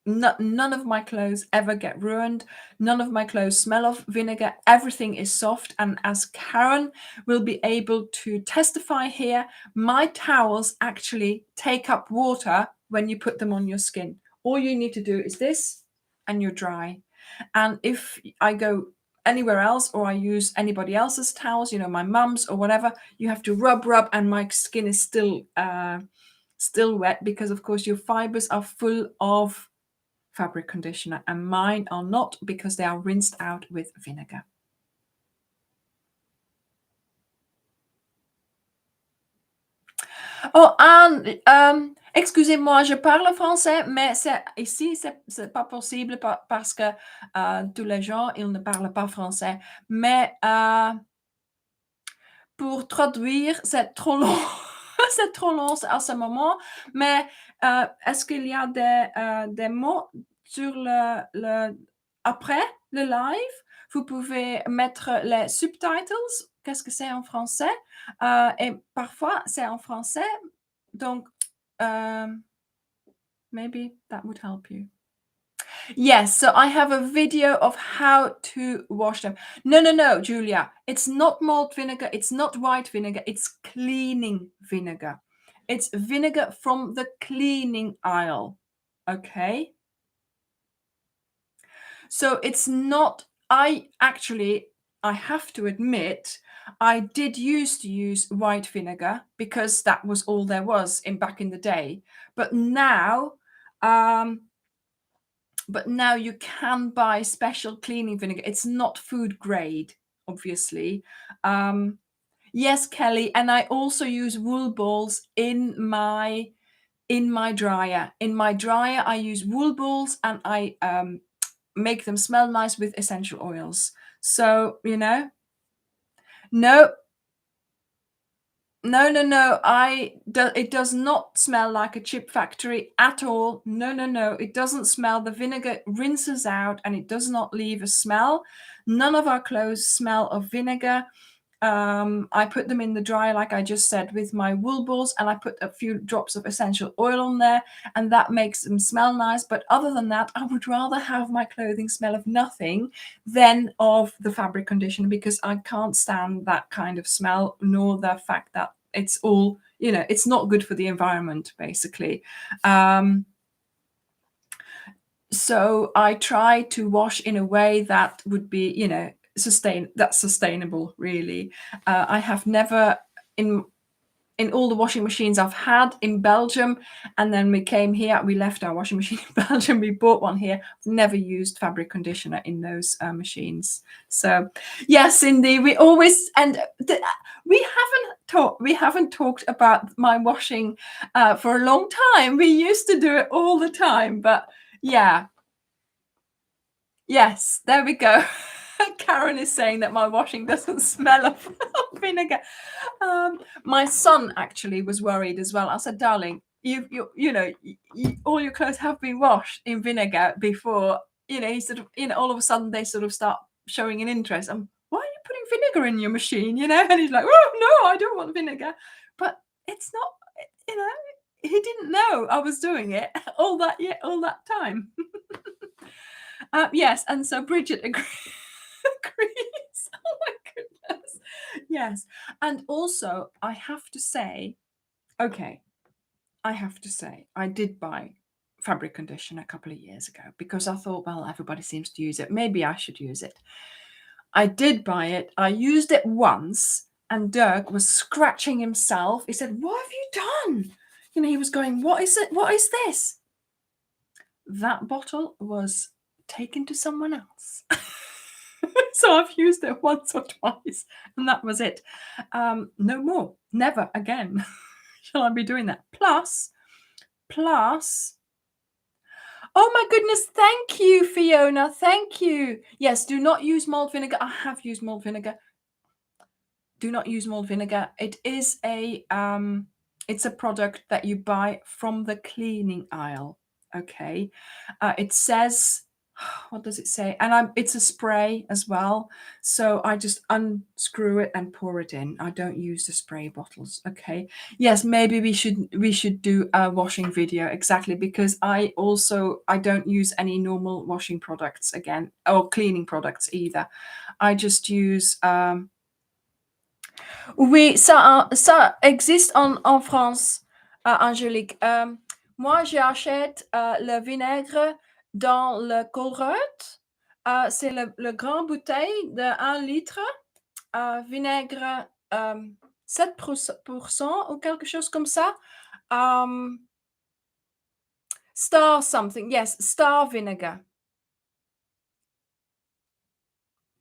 none of my clothes ever get ruined. None of my clothes smell of vinegar. Everything is soft. And as Karen will be able to testify here, my towels actually take up water when you put them on your skin. All you need to do is this and you're dry. And if I go anywhere else or I use anybody else's towels, you know, my mum's or whatever, you have to rub, and my skin is still wet because, of course, your fibers are full of fabric conditioner and mine are not because they are rinsed out with vinegar. Oh Anne, excusez-moi, je parle français, mais ici c'est pas possible parce que tous les gens ils ne parlent pas français. Mais pour traduire, c'est trop long. C'est trop long à ce moment. Mais est-ce qu'il y a des mots sur après le live? Vous pouvez mettre les subtitles. Qu'est-ce que c'est en français? Et parfois, c'est en français. Donc, maybe that would help you. Yes, so I have a video of how to wash them. No, Julia. It's not malt vinegar. It's not white vinegar. It's cleaning vinegar. It's vinegar from the cleaning aisle. Okay? So it's not... I have to admit, I did used to use white vinegar because that was all there was back in the day. But now... But now you can buy special cleaning vinegar. It's not food grade, obviously. Yes, Kelly. And I also use wool balls in my dryer. In my dryer, I use wool balls and I make them smell nice with essential oils. So, you know, no. It does not smell like a chip factory at all. No. It doesn't smell. The vinegar rinses out and it does not leave a smell. None of our clothes smell of vinegar. I put them in the dryer, like I just said, with my wool balls, and I put a few drops of essential oil on there, and that makes them smell nice. But other than that, I would rather have my clothing smell of nothing than of the fabric conditioner, because I can't stand that kind of smell, nor the fact that it's all, you know, it's not good for the environment, basically. So I try to wash in a way that would be, you know, sustainable, really. I have never, in all the washing machines I've had in Belgium, and then we came here, we left our washing machine in Belgium, we bought one here. I've never used fabric conditioner in those machines. So yes, Cindy, we always, and we haven't talked about my washing for a long time. We used to do it all the time, but yeah. Yes, there we go. Karen is saying that my washing doesn't smell of vinegar. My son actually was worried as well. I said, darling, you know, all your clothes have been washed in vinegar before. You know, he sort of, you know, all of a sudden they sort of start showing an interest. Why are you putting vinegar in your machine? You know, and he's like, oh no, I don't want vinegar. But it's not, you know, he didn't know I was doing it all that time. Yes, and so Bridget agrees. Oh my goodness. Yes. And also, I have to say, I did buy fabric conditioner a couple of years ago because I thought, well, everybody seems to use it. Maybe I should use it. I did buy it. I used it once, and Dirk was scratching himself. He said, what have you done? You know, he was going, what is it? What is this? That bottle was taken to someone else. So I've used it once or twice, and that was it. No more, never again shall I be doing that. Plus, Oh my goodness, thank you, Fiona. Thank you. Yes, do not use malt vinegar. I have used malt vinegar. Do not use malt vinegar. It is it's a product that you buy from the cleaning aisle. Okay. It says, what does it say? And it's a spray as well. So I just unscrew it and pour it in. I don't use the spray bottles. Okay. Yes, maybe we should do a washing video, exactly, because I don't use any normal washing products again, or cleaning products either. I just use oui, ça existe en France, Angélique. Moi, j'achète le vinaigre dans le Colruyt. C'est le grand bouteille de 1 litre, vinaigre 7% ou quelque chose comme ça. Star something, yes, star vinegar.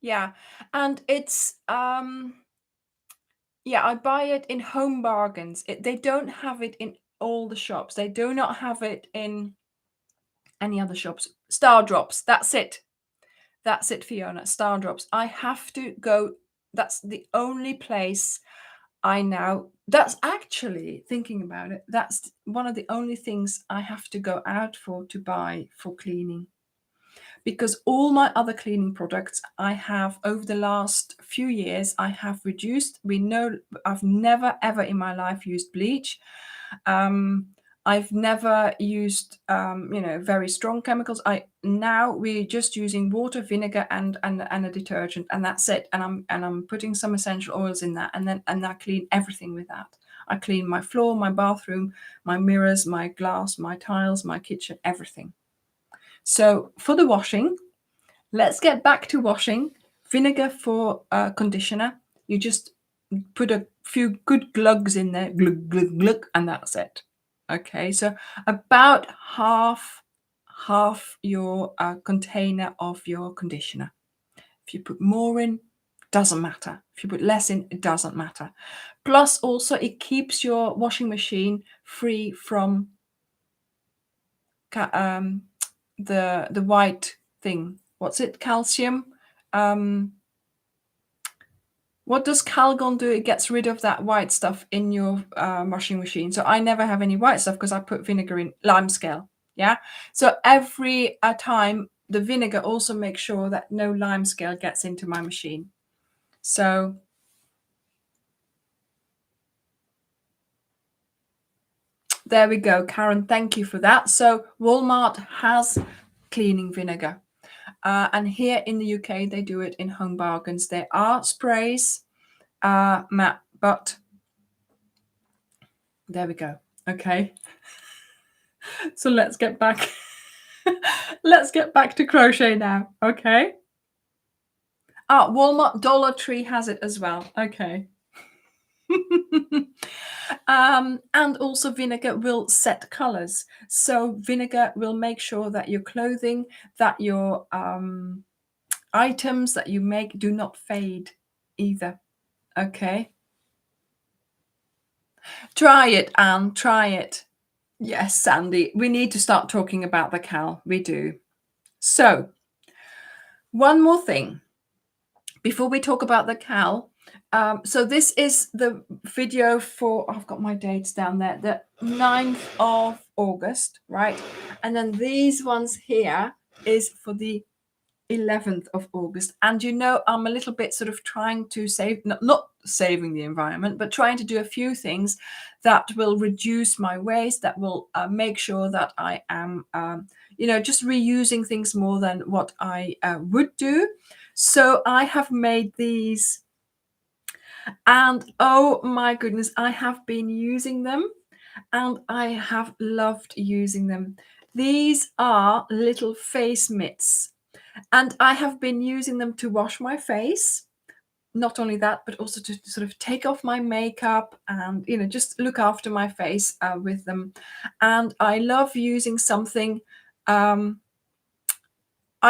Yeah, and it's yeah, I buy it in Home Bargains. They don't have it in all the shops. They do not have it in any other shops. Star Drops. That's it. That's it, Fiona. Star Drops. I have to go. That's the only place that's actually, thinking about it, that's one of the only things I have to go out to buy for cleaning. Because all my other cleaning products I have, over the last few years, I have reduced. I've never ever in my life used bleach. I've never used very strong chemicals. We're just using water, vinegar, and a detergent, and that's it. And I'm putting some essential oils in that, and I clean everything with that. I clean my floor, my bathroom, my mirrors, my glass, my tiles, my kitchen, everything. So for the washing, let's get back to washing. Vinegar for conditioner. You just put a few good glugs in there, glug, glug, glug, and that's it. Okay, so about half your container of your conditioner. If you put more in, doesn't matter. If you put less in, it doesn't matter. Plus, also, it keeps your washing machine free from the white thing. What's it? Calcium. What does Calgon do? It gets rid of that white stuff in your washing machine. So I never have any white stuff because I put vinegar in, lime scale. Yeah. So every time, the vinegar also makes sure that no lime scale gets into my machine. So there we go, Karen. Thank you for that. So Walmart has cleaning vinegar. And here in the UK, they do it in Home Bargains. There are sprays, but there we go. Okay. So let's get back. Let's get back to crochet now. Okay. Walmart, Dollar Tree has it as well. Okay. And also vinegar will set colors. So vinegar will make sure that your clothing, that your items that you make do not fade either. Okay. Try it, Anne. Try it. Yes, Sandy. We need to start talking about the CAL. We do. So, one more thing before we talk about the CAL. So this is the video for, I've got my dates down there, the 9th of August, right? And then these ones here is for the 11th of August. And I'm a little bit sort of trying to not saving the environment, but trying to do a few things that will reduce my waste, that will make sure that I am, just reusing things more than what I would do. So I have made these, and oh my goodness, I have been using them, and I have loved using them. These are little face mitts. And I have been using them to wash my face. Not only that, but also to sort of take off my makeup and, just look after my face with them. And I love using something. I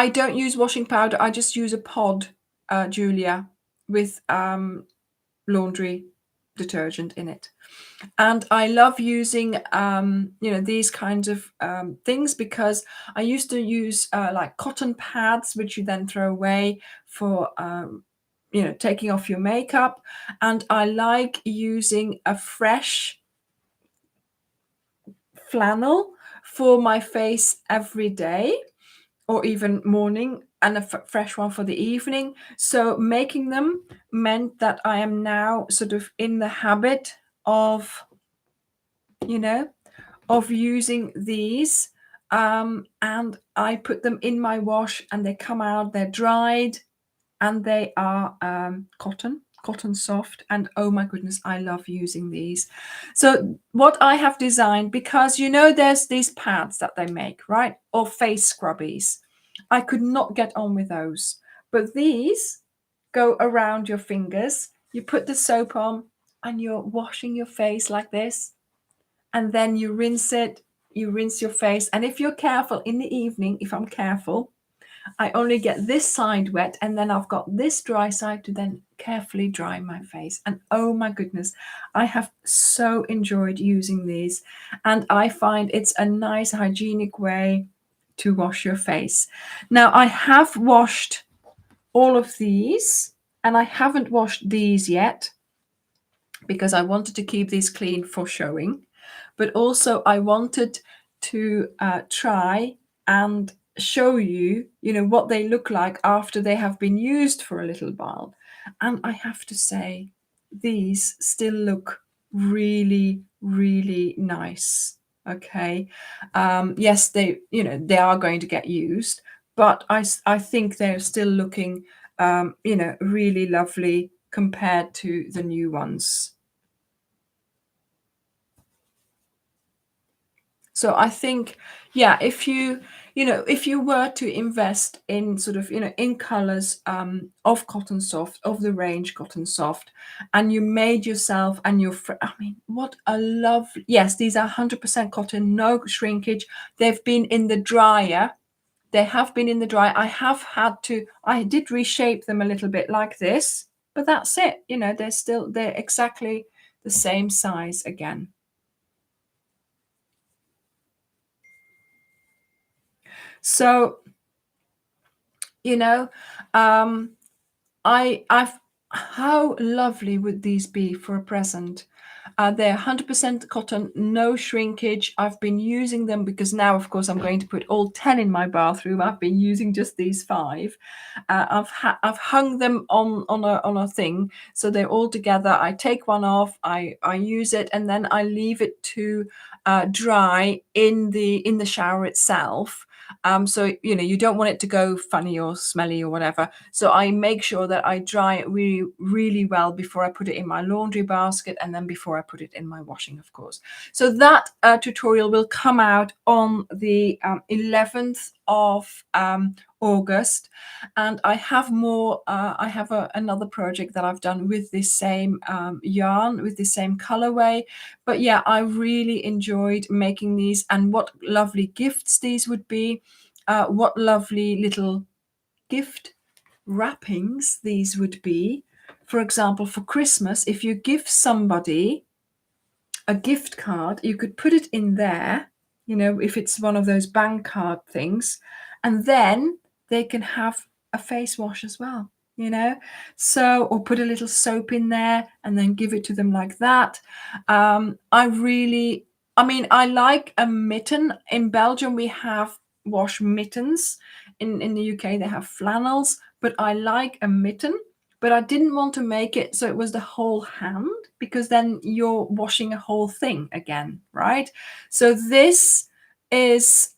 don't use washing powder. I just use a pod, Julia, with laundry detergent in it. And I love using, these kinds of things, because I used to use like cotton pads, which you then throw away for, taking off your makeup. And I like using a fresh flannel for my face every day, or even morning, and a fresh one for the evening. So making them meant that I am now sort of in the habit of, of using these, and I put them in my wash, and they come out, they're dried, and they are cotton soft, and oh my goodness, I love using these. So what I have designed, because there's these pads that they make, right, or face scrubbies, I could not get on with those, but these go around your fingers, you put the soap on, and you're washing your face like this, and then you rinse it, you rinse your face. And if you're careful in the evening, if I'm careful, I only get this side wet, and then I've got this dry side to then carefully dry my face. And oh my goodness, I have so enjoyed using these, and I find it's a nice hygienic way to wash your face. Now, I have washed all of these, and I haven't washed these yet because I wanted to keep these clean for showing, but also I wanted to try and show you, what they look like after they have been used for a little while. And I have to say, these still look really, really nice. Okay. Yes, they are going to get used, but I think they're still looking, really lovely compared to the new ones. So I think, yeah, if you were to invest in sort of, in colors of Cotton Soft, of the range Cotton Soft, and you made yourself and I mean, what a love. Yes, these are 100% cotton, no shrinkage. They've been in the dryer. They have been in the dryer. I did reshape them a little bit like this, but that's it. They're exactly the same size again. So, I've how lovely would these be for a present? They're 100% cotton, no shrinkage. I've been using them because now, of course, I'm going to put all 10 in my bathroom. I've been using just these 5. I've hung them on a thing, so they're all together. I take one off, I use it, and then I leave it to dry in the shower itself. So you don't want it to go funny or smelly or whatever. So I make sure that I dry it really, really well before I put it in my laundry basket, and then before I put it in my washing, of course. So that tutorial will come out on the 11th of August, and I have more. I have another project that I've done with this same yarn, with the same colorway. But yeah, I really enjoyed making these, and what lovely gifts these would be. What lovely little gift wrappings these would be. For example, for Christmas, if you give somebody a gift card, you could put it in there, if it's one of those bank card things, and then they can have a face wash as well, so, or put a little soap in there and then give it to them like that. I like a mitten. In Belgium, we have wash mittens. In the UK, they have flannels, but I like a mitten. But I didn't want to make it so it was the whole hand, because then you're washing a whole thing again, right? So this is,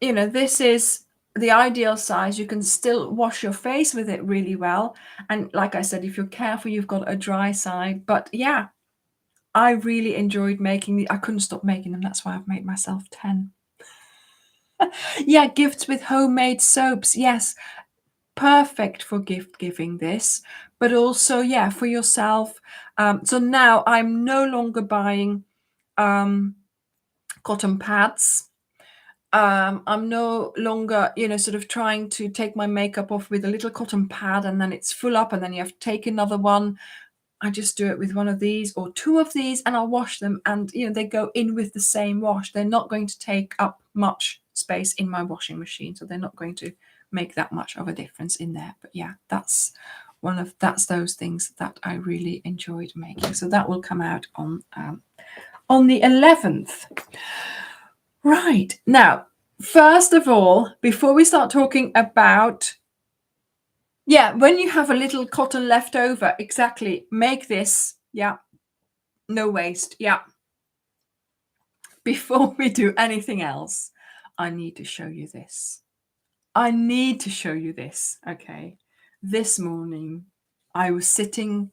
this is the ideal size. You can still wash your face with it really well. And like I said, if you're careful, you've got a dry side. But yeah, I really enjoyed making I couldn't stop making them. That's why I've made myself 10. Yeah, gifts with homemade soaps. Yes, perfect for gift giving, this, but also, yeah, for yourself. So now I'm no longer buying cotton pads. I'm no longer, sort of trying to take my makeup off with a little cotton pad and then it's full up and then you have to take another one. I just do it with one of these or two of these and I'll wash them and, they go in with the same wash. They're not going to take up much space in my washing machine, so they're not going to make that much of a difference in there. But yeah, that's those things that I really enjoyed making. So that will come out on the 11th. Right. Now, first of all, before we start talking about, when you have a little cotton left over, exactly, make this. Yeah. No waste. Yeah. Before we do anything else, I need to show you this. Okay. This morning, I was sitting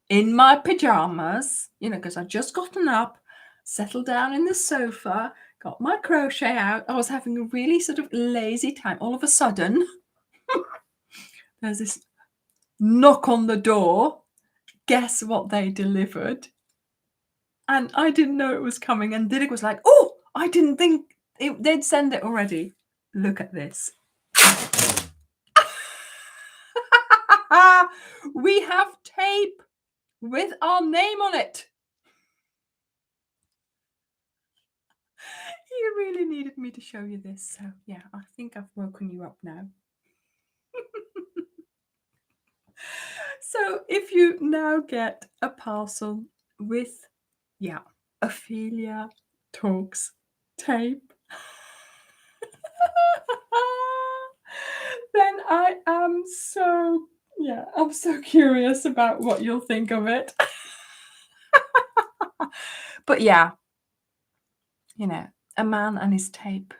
in my pajamas, because I'd just gotten up, settled down in the sofa, got my crochet out. I was having a really sort of lazy time. All of a sudden, there's this knock on the door. Guess what they delivered? And I didn't know it was coming. And Didic was like, oh, I didn't think they'd send it already. Look at this. We have tape with our name on it. You really needed me to show you this. So yeah, I think I've woken you up now. So if you now get a parcel with, Ophelia Talks tape, then I am I'm so curious about what you'll think of it. But yeah, a man and his tape.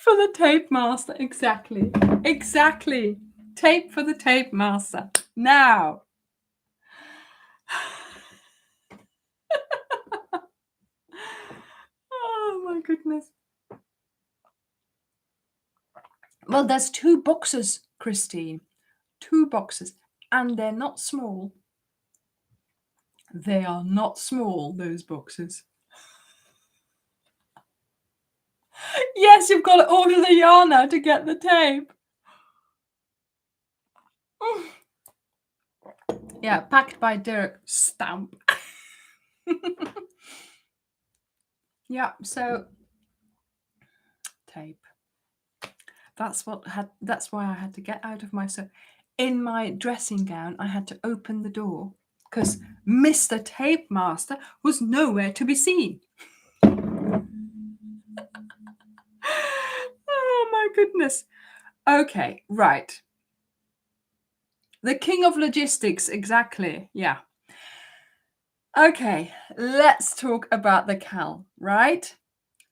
For the tape master, exactly. Tape for the tape master. Now. Oh my goodness. Well, there's 2 boxes, Christine. 2 boxes. And they're not small. They are not small, those boxes. Yes, you've got to order the yarn now to get the tape. Yeah, packed by Derek Stamp. Yeah, so tape. That's why I had to get out of my in my dressing gown. I had to open the door because Mr. Tape Master was nowhere to be seen. Oh my goodness. Okay, right. The king of logistics, exactly. Yeah. Okay, let's talk about the CAL, right?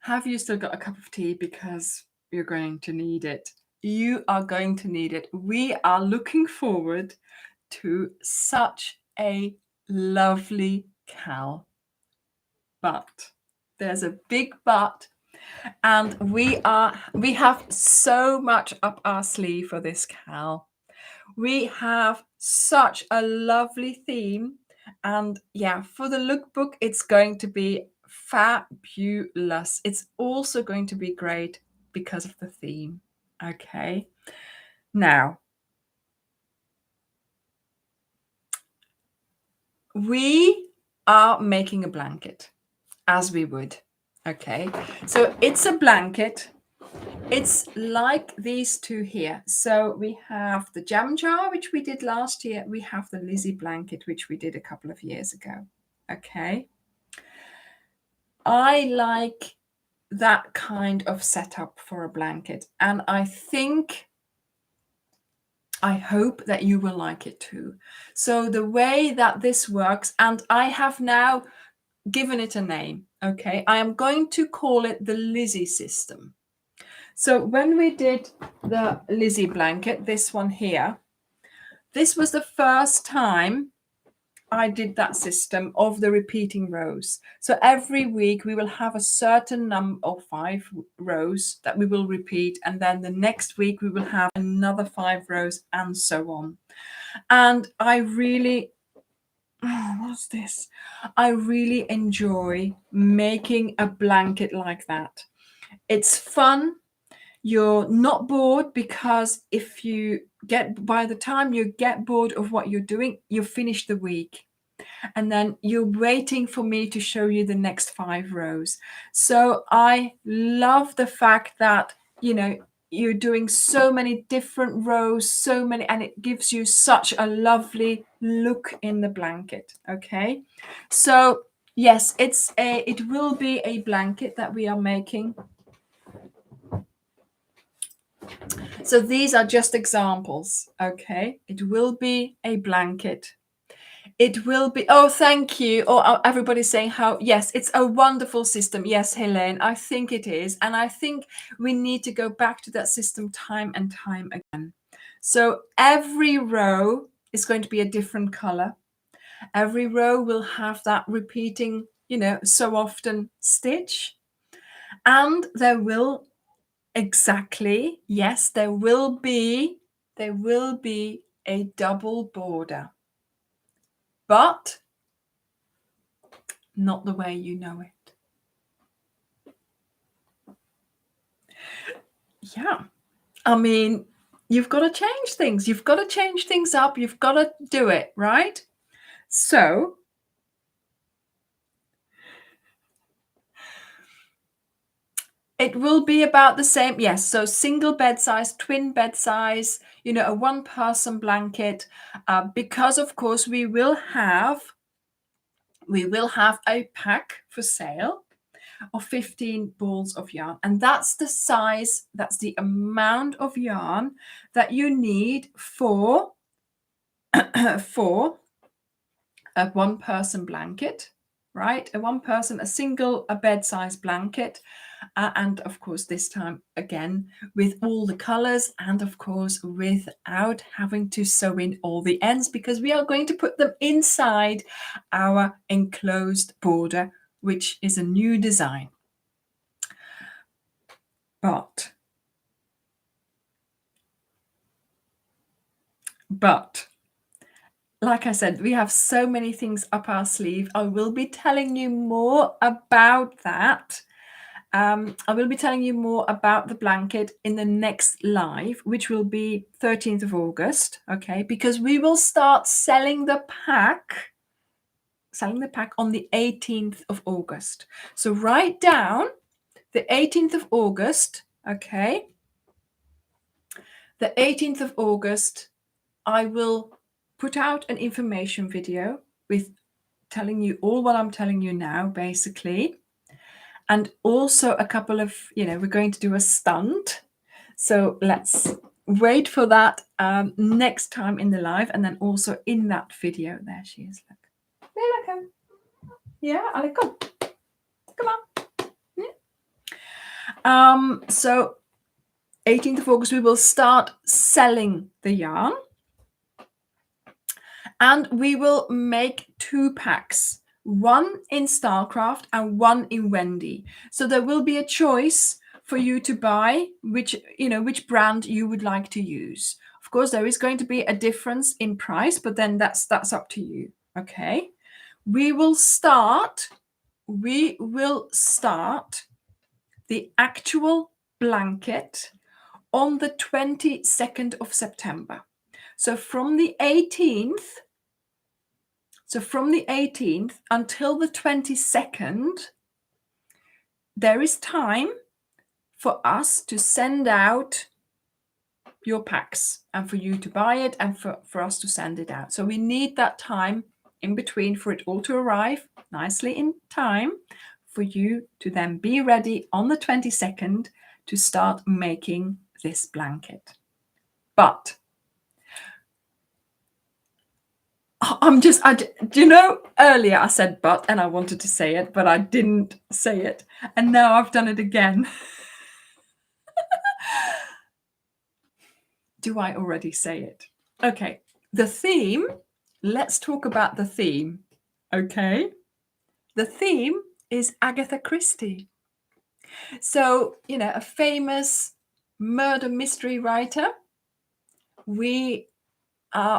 Have you still got a cup of tea? Because you're going to need it. You are going to need it. We are looking forward to such a lovely CAL. But there's a big but. And we have so much up our sleeve for this CAL. We have such a lovely theme. And for the lookbook, it's going to be fabulous. It's also going to be great because of the theme. Okay. Now, we are making a blanket as we would. Okay. So it's a blanket. It's like these 2 here. So we have the jam jar, which we did last year. We have the Lizzie blanket, which we did a couple of years ago. Okay. I like that kind of setup for a blanket. And I hope that you will like it too. So the way that this works, and I have now given it a name. Okay. I am going to call it the Lizzie system. So when we did the Lizzie blanket, this one here, this was the first time I did that system of the repeating rows. So every week we will have a certain number of 5 rows that we will repeat. And then the next week we will have another 5 rows and so on. And I really oh, what's this? I really enjoy making a blanket like that. It's fun. You're not bored, because if you by the time you get bored of what you're doing, you finish the week. And then you're waiting for me to show you the next 5 rows. So I love the fact that, you're doing so many different rows, and it gives you such a lovely look in the blanket. Okay. So yes, it will be a blanket that we are making. So these are just examples. Okay. It will be a blanket. It will be. Oh, thank you. Oh, everybody's saying how. Yes, it's a wonderful system. Yes, Helene, I think it is. And I think we need to go back to that system time and time again. So every row is going to be a different color. Every row will have that repeating, so often stitch. And there will yes, there will be a double border. But not the way you know it. Yeah. I mean, you've got to change things. You've got to change things up. You've got to do it, right? So it will be about the same. Yes. So single bed size, twin bed size, a 1-person blanket, because of course we will have a pack for sale of 15 balls of yarn, and that's the size, that's the amount of yarn that you need for for a 1-person blanket, right? A single bed-size blanket, and of course this time again with all the colors, and of course without having to sew in all the ends, because we are going to put them inside our enclosed border, which is a new design. But like I said, we have so many things up our sleeve. I will be telling you more about that. I will be telling you more about the blanket in the next live, which will be 13th of August. Okay, because we will start selling the pack on the 18th of August. So write down the 18th of August. Okay, the 18th of August, I will put out an information video with telling you all what I'm telling you now, basically. And also a couple of, we're going to do a stunt. So let's wait for that next time in the live. And then also in that video, there she is. Look. There, look. Yeah, Ali, come. Come on. Yeah. So 18th of August, we will start selling the yarn. And we will make 2 packs, one in Starcraft and one in Wendy. So there will be a choice for you to buy which brand you would like to use. Of course, there is going to be a difference in price, but then that's up to you. Okay. We will start the actual blanket on the 22nd of September. So from the 18th until the 22nd, there is time for us to send out your packs and for you to buy it and for us to send it out. So we need that time in between for it all to arrive nicely in time for you to then be ready on the 22nd to start making this blanket. But earlier I said but, and I wanted to say it, but I didn't say it. And now I've done it again. Do I already say it? Okay. The theme, let's talk about the theme. Okay. The theme is Agatha Christie. So, a famous murder mystery writer. We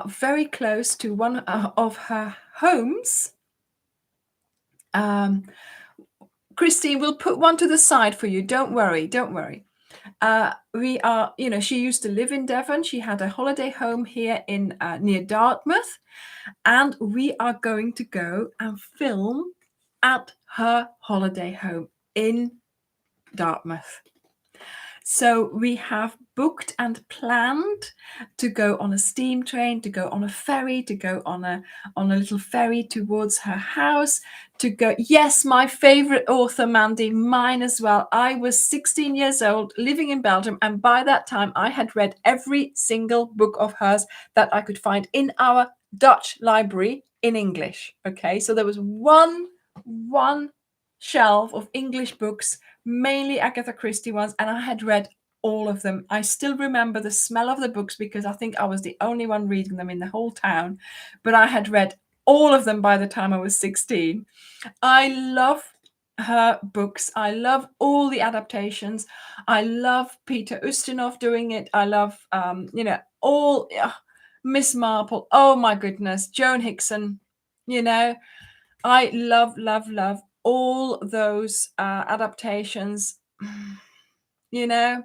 very close to one of her homes. Christine, we'll put one to the side for you. Don't worry. Don't worry. We are, you know, she used to live in Devon. She had a holiday home here in near Dartmouth. And we are going to go and film at her holiday home in Dartmouth. So we have booked and planned to go on a steam train, to go on a ferry, to go on a little ferry towards her house, to go. Yes, my favorite author, Mandy, mine as well. I was 16 years old, living in Belgium, and by that time I had read every single book of hers that I could find in our Dutch library in English. Okay, so there was one shelf of English books, mainly Agatha Christie ones, and I had read all of them. I still remember the smell of the books because I think I was the only one reading them in the whole town, but I had read all of them by the time I was 16. I love her books. I love all the adaptations. I love Peter Ustinov doing it. I love, you know, all Miss Marple. Oh my goodness, Joan Hickson. You know, I love all those adaptations. You know,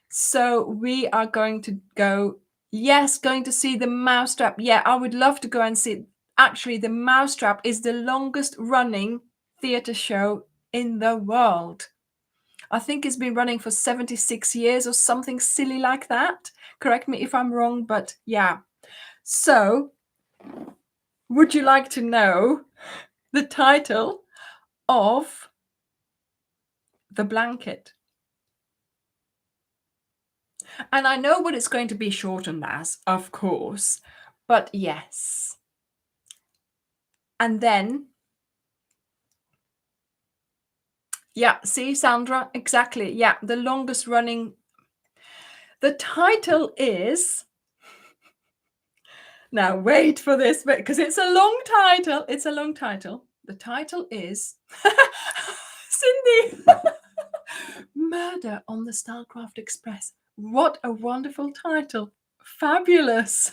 so we are going to go. Yes, going to see the Mousetrap. Yeah, I would love to go and see. Actually, the Mousetrap is the longest running theatre show in the world. I think it's been running for 76 years or something silly like that. Correct me if I'm wrong, but yeah. So, would you like to know the title of the blanket? And I know what it's going to be shortened as, of course, but yes. And then, yeah, see, Sandra, exactly. Yeah, the longest running. The title is, now wait for this, because it's a long title. It's a long title. The title is, Cindy, Murder on the Starcraft Express. What a wonderful title. Fabulous.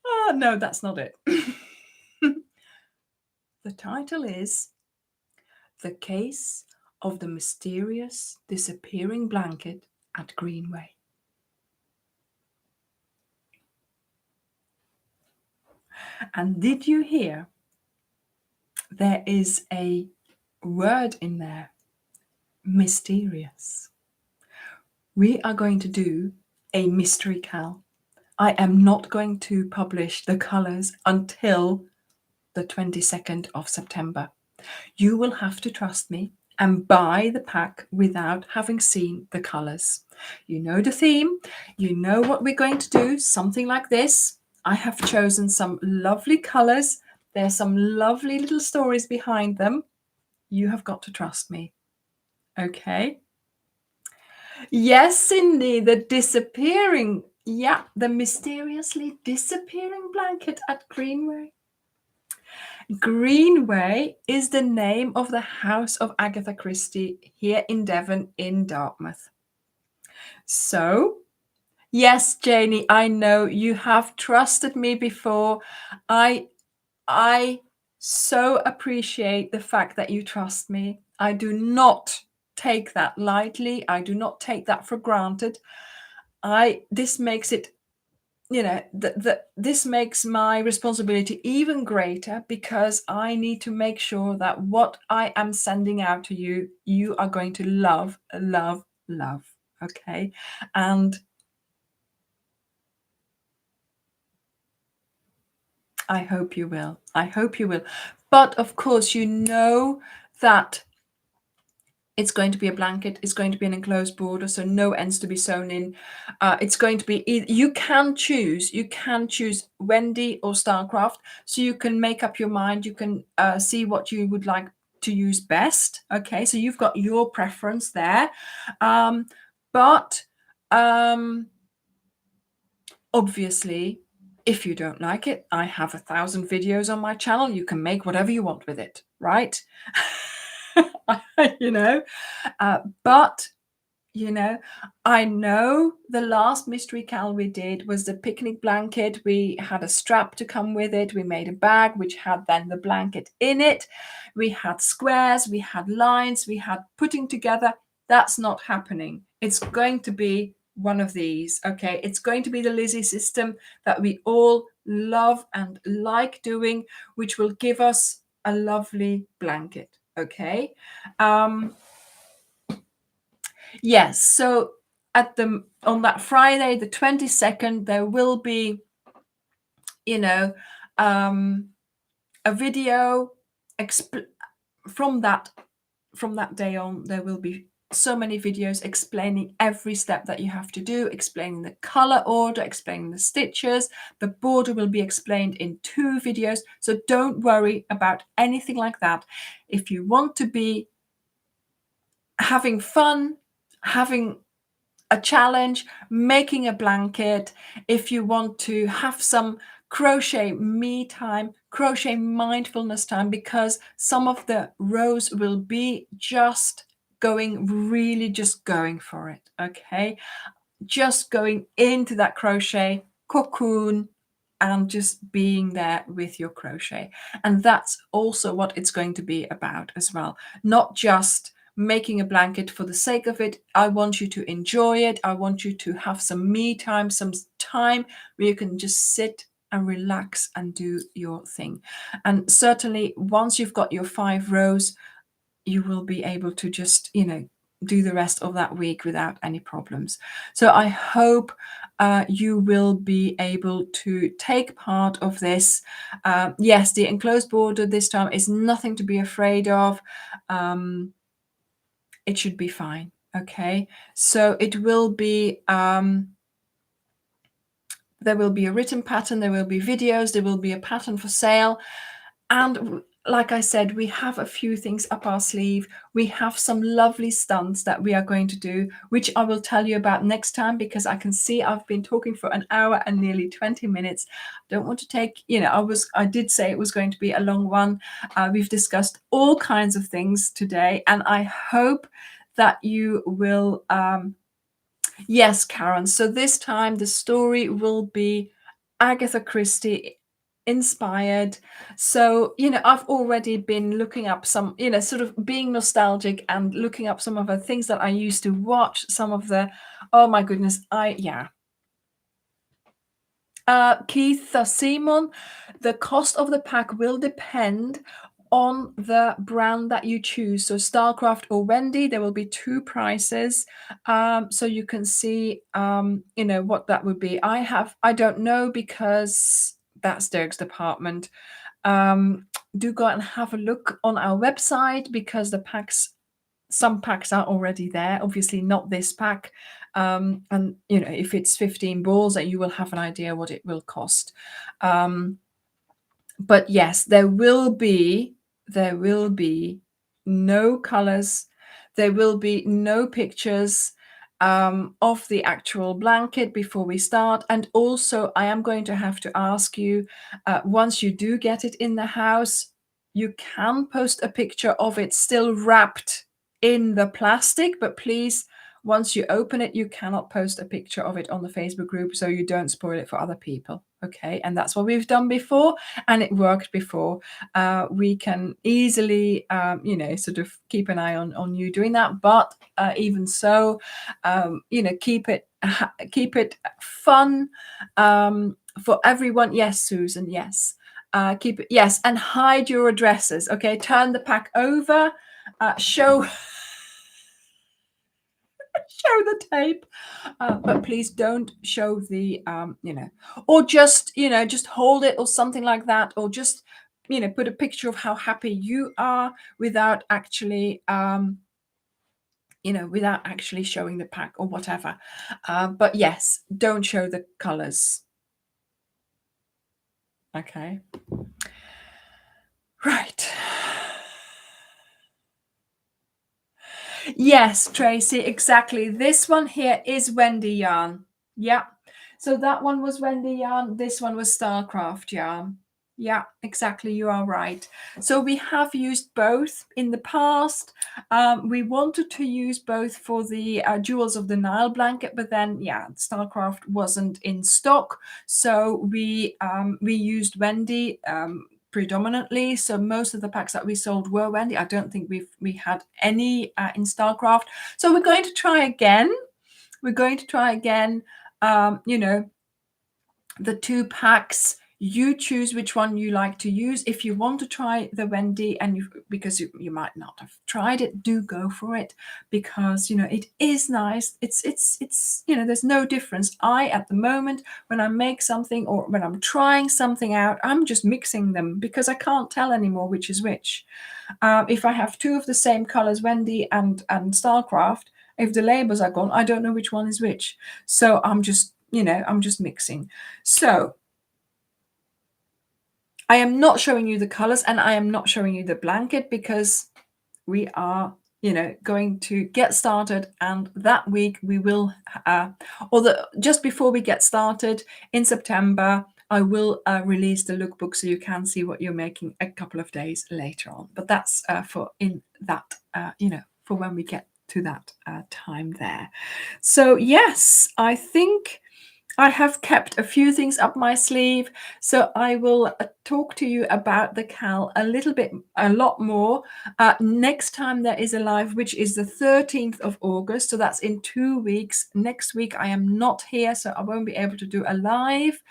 Oh, no, that's not it. The title is The Case of the Mysterious Disappearing Blanket at Greenway. And did you hear? There is a word in there, mysterious. We are going to do a mystery cal. I am not going to publish the colors until the 22nd of September. You will have to trust me and buy the pack without having seen the colors. You know the theme, you know what we're going to do, something like this. I have chosen some lovely colors. There's some lovely little stories behind them. You have got to trust me. Okay? Yes, Cindy, the disappearing, yeah, the mysteriously disappearing blanket at Greenway. Greenway is the name of the house of Agatha Christie here in Devon in Dartmouth. So, yes, Janie, I know you have trusted me before. I so appreciate the fact that you trust me. I do not take that lightly. I do not take that for granted. This makes it, you know, this makes my responsibility even greater because I need to make sure that what I am sending out to you, you are going to love. Okay. And I hope you will. I hope you will. But of course, you know that it's going to be a blanket. It's going to be an enclosed border, so no ends to be sewn in. It's going to be, you can choose Wendy or Starcraft, so you can make up your mind. You can see what you would like to use best. Okay, so you've got your preference there. But obviously, if you don't like it, I have 1,000 videos on my channel. You can make whatever you want with it, right? You know, but You know, I know the last mystery cal we did was the picnic blanket. We had a strap to come with it. We made a bag which had then the blanket in it. We had squares, we had lines, we had putting together. That's not happening. It's going to be one of these, okay? It's going to be the Lizzie system that we all love and like doing, which will give us a lovely blanket, okay? Yes, so on that Friday, the 22nd, there will be, you know, a video from that day on. There will be so many videos explaining every step that you have to do, explaining the color order, explaining the stitches. The border will be explained in 2 videos. So don't worry about anything like that. If you want to be having fun, having a challenge, making a blanket, if you want to have some crochet me time, crochet mindfulness time, because some of the rows will be just going for it, okay? Just going into that crochet cocoon and just being there with your crochet. And that's also what it's going to be about as well. Not just making a blanket for the sake of it. I want you to enjoy it. I want you to have some me time, some time where you can just sit and relax and do your thing. And certainly once you've got your 5 rows, you will be able to just, do the rest of that week without any problems. So I hope you will be able to take part of this. Yes, the enclosed border this time is nothing to be afraid of. It should be fine. Okay, so it will be there will be a written pattern, there will be videos, there will be a pattern for sale, and like I said, we have a few things up our sleeve. We have some lovely stunts that we are going to do, which I will tell you about next time, because I can see I've been talking for an hour and nearly 20 minutes. Don't want to take, I did say it was going to be a long one. We've discussed all kinds of things today, and I hope that you will, yes, Karen. So this time the story will be Agatha Christie inspired. So, I've already been looking up some, sort of being nostalgic and looking up some of the things that I used to watch, some of the, oh my goodness, Keith Simon, the cost of the pack will depend on the brand that you choose. So Starcraft or Wendy, there will be 2 prices. So you can see, what that would be. I don't know, because that's Dirk's department. Do go and have a look on our website, because some packs are already there, obviously not this pack. And if it's 15 balls, that you will have an idea what it will cost. But yes, there will be no colors, there will be no pictures of the actual blanket before we start. And also I am going to have to ask you, once you do get it in the house, you can post a picture of it still wrapped in the plastic, but please, once you open it, you cannot post a picture of it on the Facebook group, so you don't spoil it for other people. Okay, and that's what we've done before, and it worked before. We can easily, sort of keep an eye on you doing that, but even so, keep it fun for everyone. Yes, Susan. Yes, keep it. Yes, and hide your addresses. Okay, turn the pack over. Show the tape, but please don't show the or just hold it or something like that, or just put a picture of how happy you are without actually showing the pack or whatever. But yes, don't show the colors. Okay, right. Yes, Tracy, exactly. This one here is Wendy yarn. Yeah. So that one was Wendy yarn. This one was Starcraft yarn. Yeah, exactly. You are right. So we have used both in the past. We wanted to use both for the Jewels of the Nile blanket, but then, yeah, Starcraft wasn't in stock. So we used Wendy predominantly. So most of the packs that we sold were Wendy. I don't think we had any in Starcraft. So we're going to try again. We're going to try again. You know, the 2 packs, you choose which one you like to use. If you want to try the Wendy, and because you might not have tried it, do go for it, because it is nice. It's there's no difference. At the moment, when I make something or when I'm trying something out, I'm just mixing them because I can't tell anymore which is which. If I have 2 of the same colors, Wendy and Starcraft, if the labels are gone, I don't know which one is which. So I'm just mixing. So I am not showing you the colors, and I am not showing you the blanket, because we are going to get started, and that week we will just before we get started in September, I will release the lookbook, so you can see what you're making a couple of days later on. But that's for when we get to that time there. So yes, I think I have kept a few things up my sleeve, so I will talk to you about the CAL a lot more next time there is a live, which is the 13th of August. So that's in 2 weeks. Next week I am not here, so I won't be able to do a live.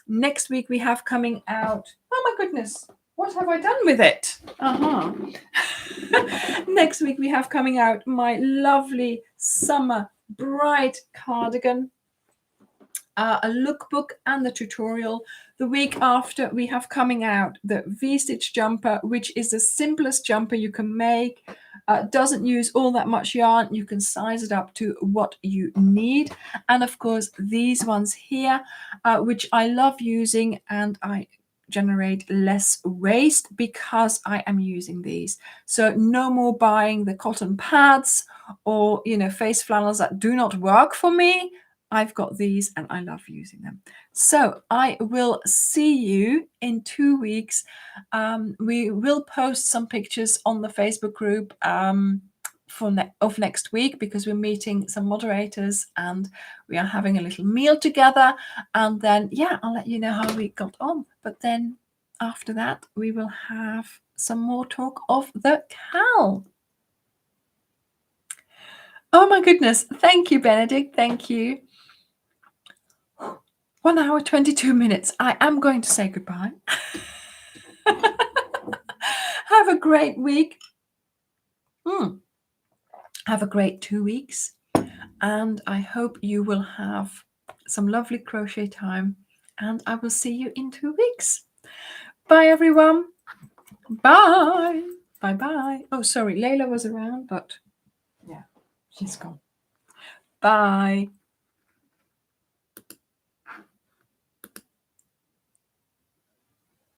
Next week we have coming out. Oh my goodness, what have I done with it? Next week we have coming out my lovely summer bright cardigan, a lookbook and the tutorial. The week after we have coming out the V-stitch jumper, which is the simplest jumper you can make. Doesn't use all that much yarn. You can size it up to what you need. And of course these ones here, which I love using, and I generate less waste because I am using these. So no more buying the cotton pads or face flannels that do not work for me. I've got these and I love using them. So I will see you in 2 weeks. We will post some pictures on the Facebook group of next week, because we're meeting some moderators and we are having a little meal together. And then, yeah, I'll let you know how we got on. But then after that, we will have some more talk of the CAL. Oh my goodness. Thank you, Benedict. Thank you. 1 hour, 22 minutes. I am going to say goodbye. Have a great week. Have a great 2 weeks. And I hope you will have some lovely crochet time. And I will see you in 2 weeks. Bye, everyone. Bye. Bye-bye. Oh, sorry. Layla was around, but yeah, she's gone. Bye.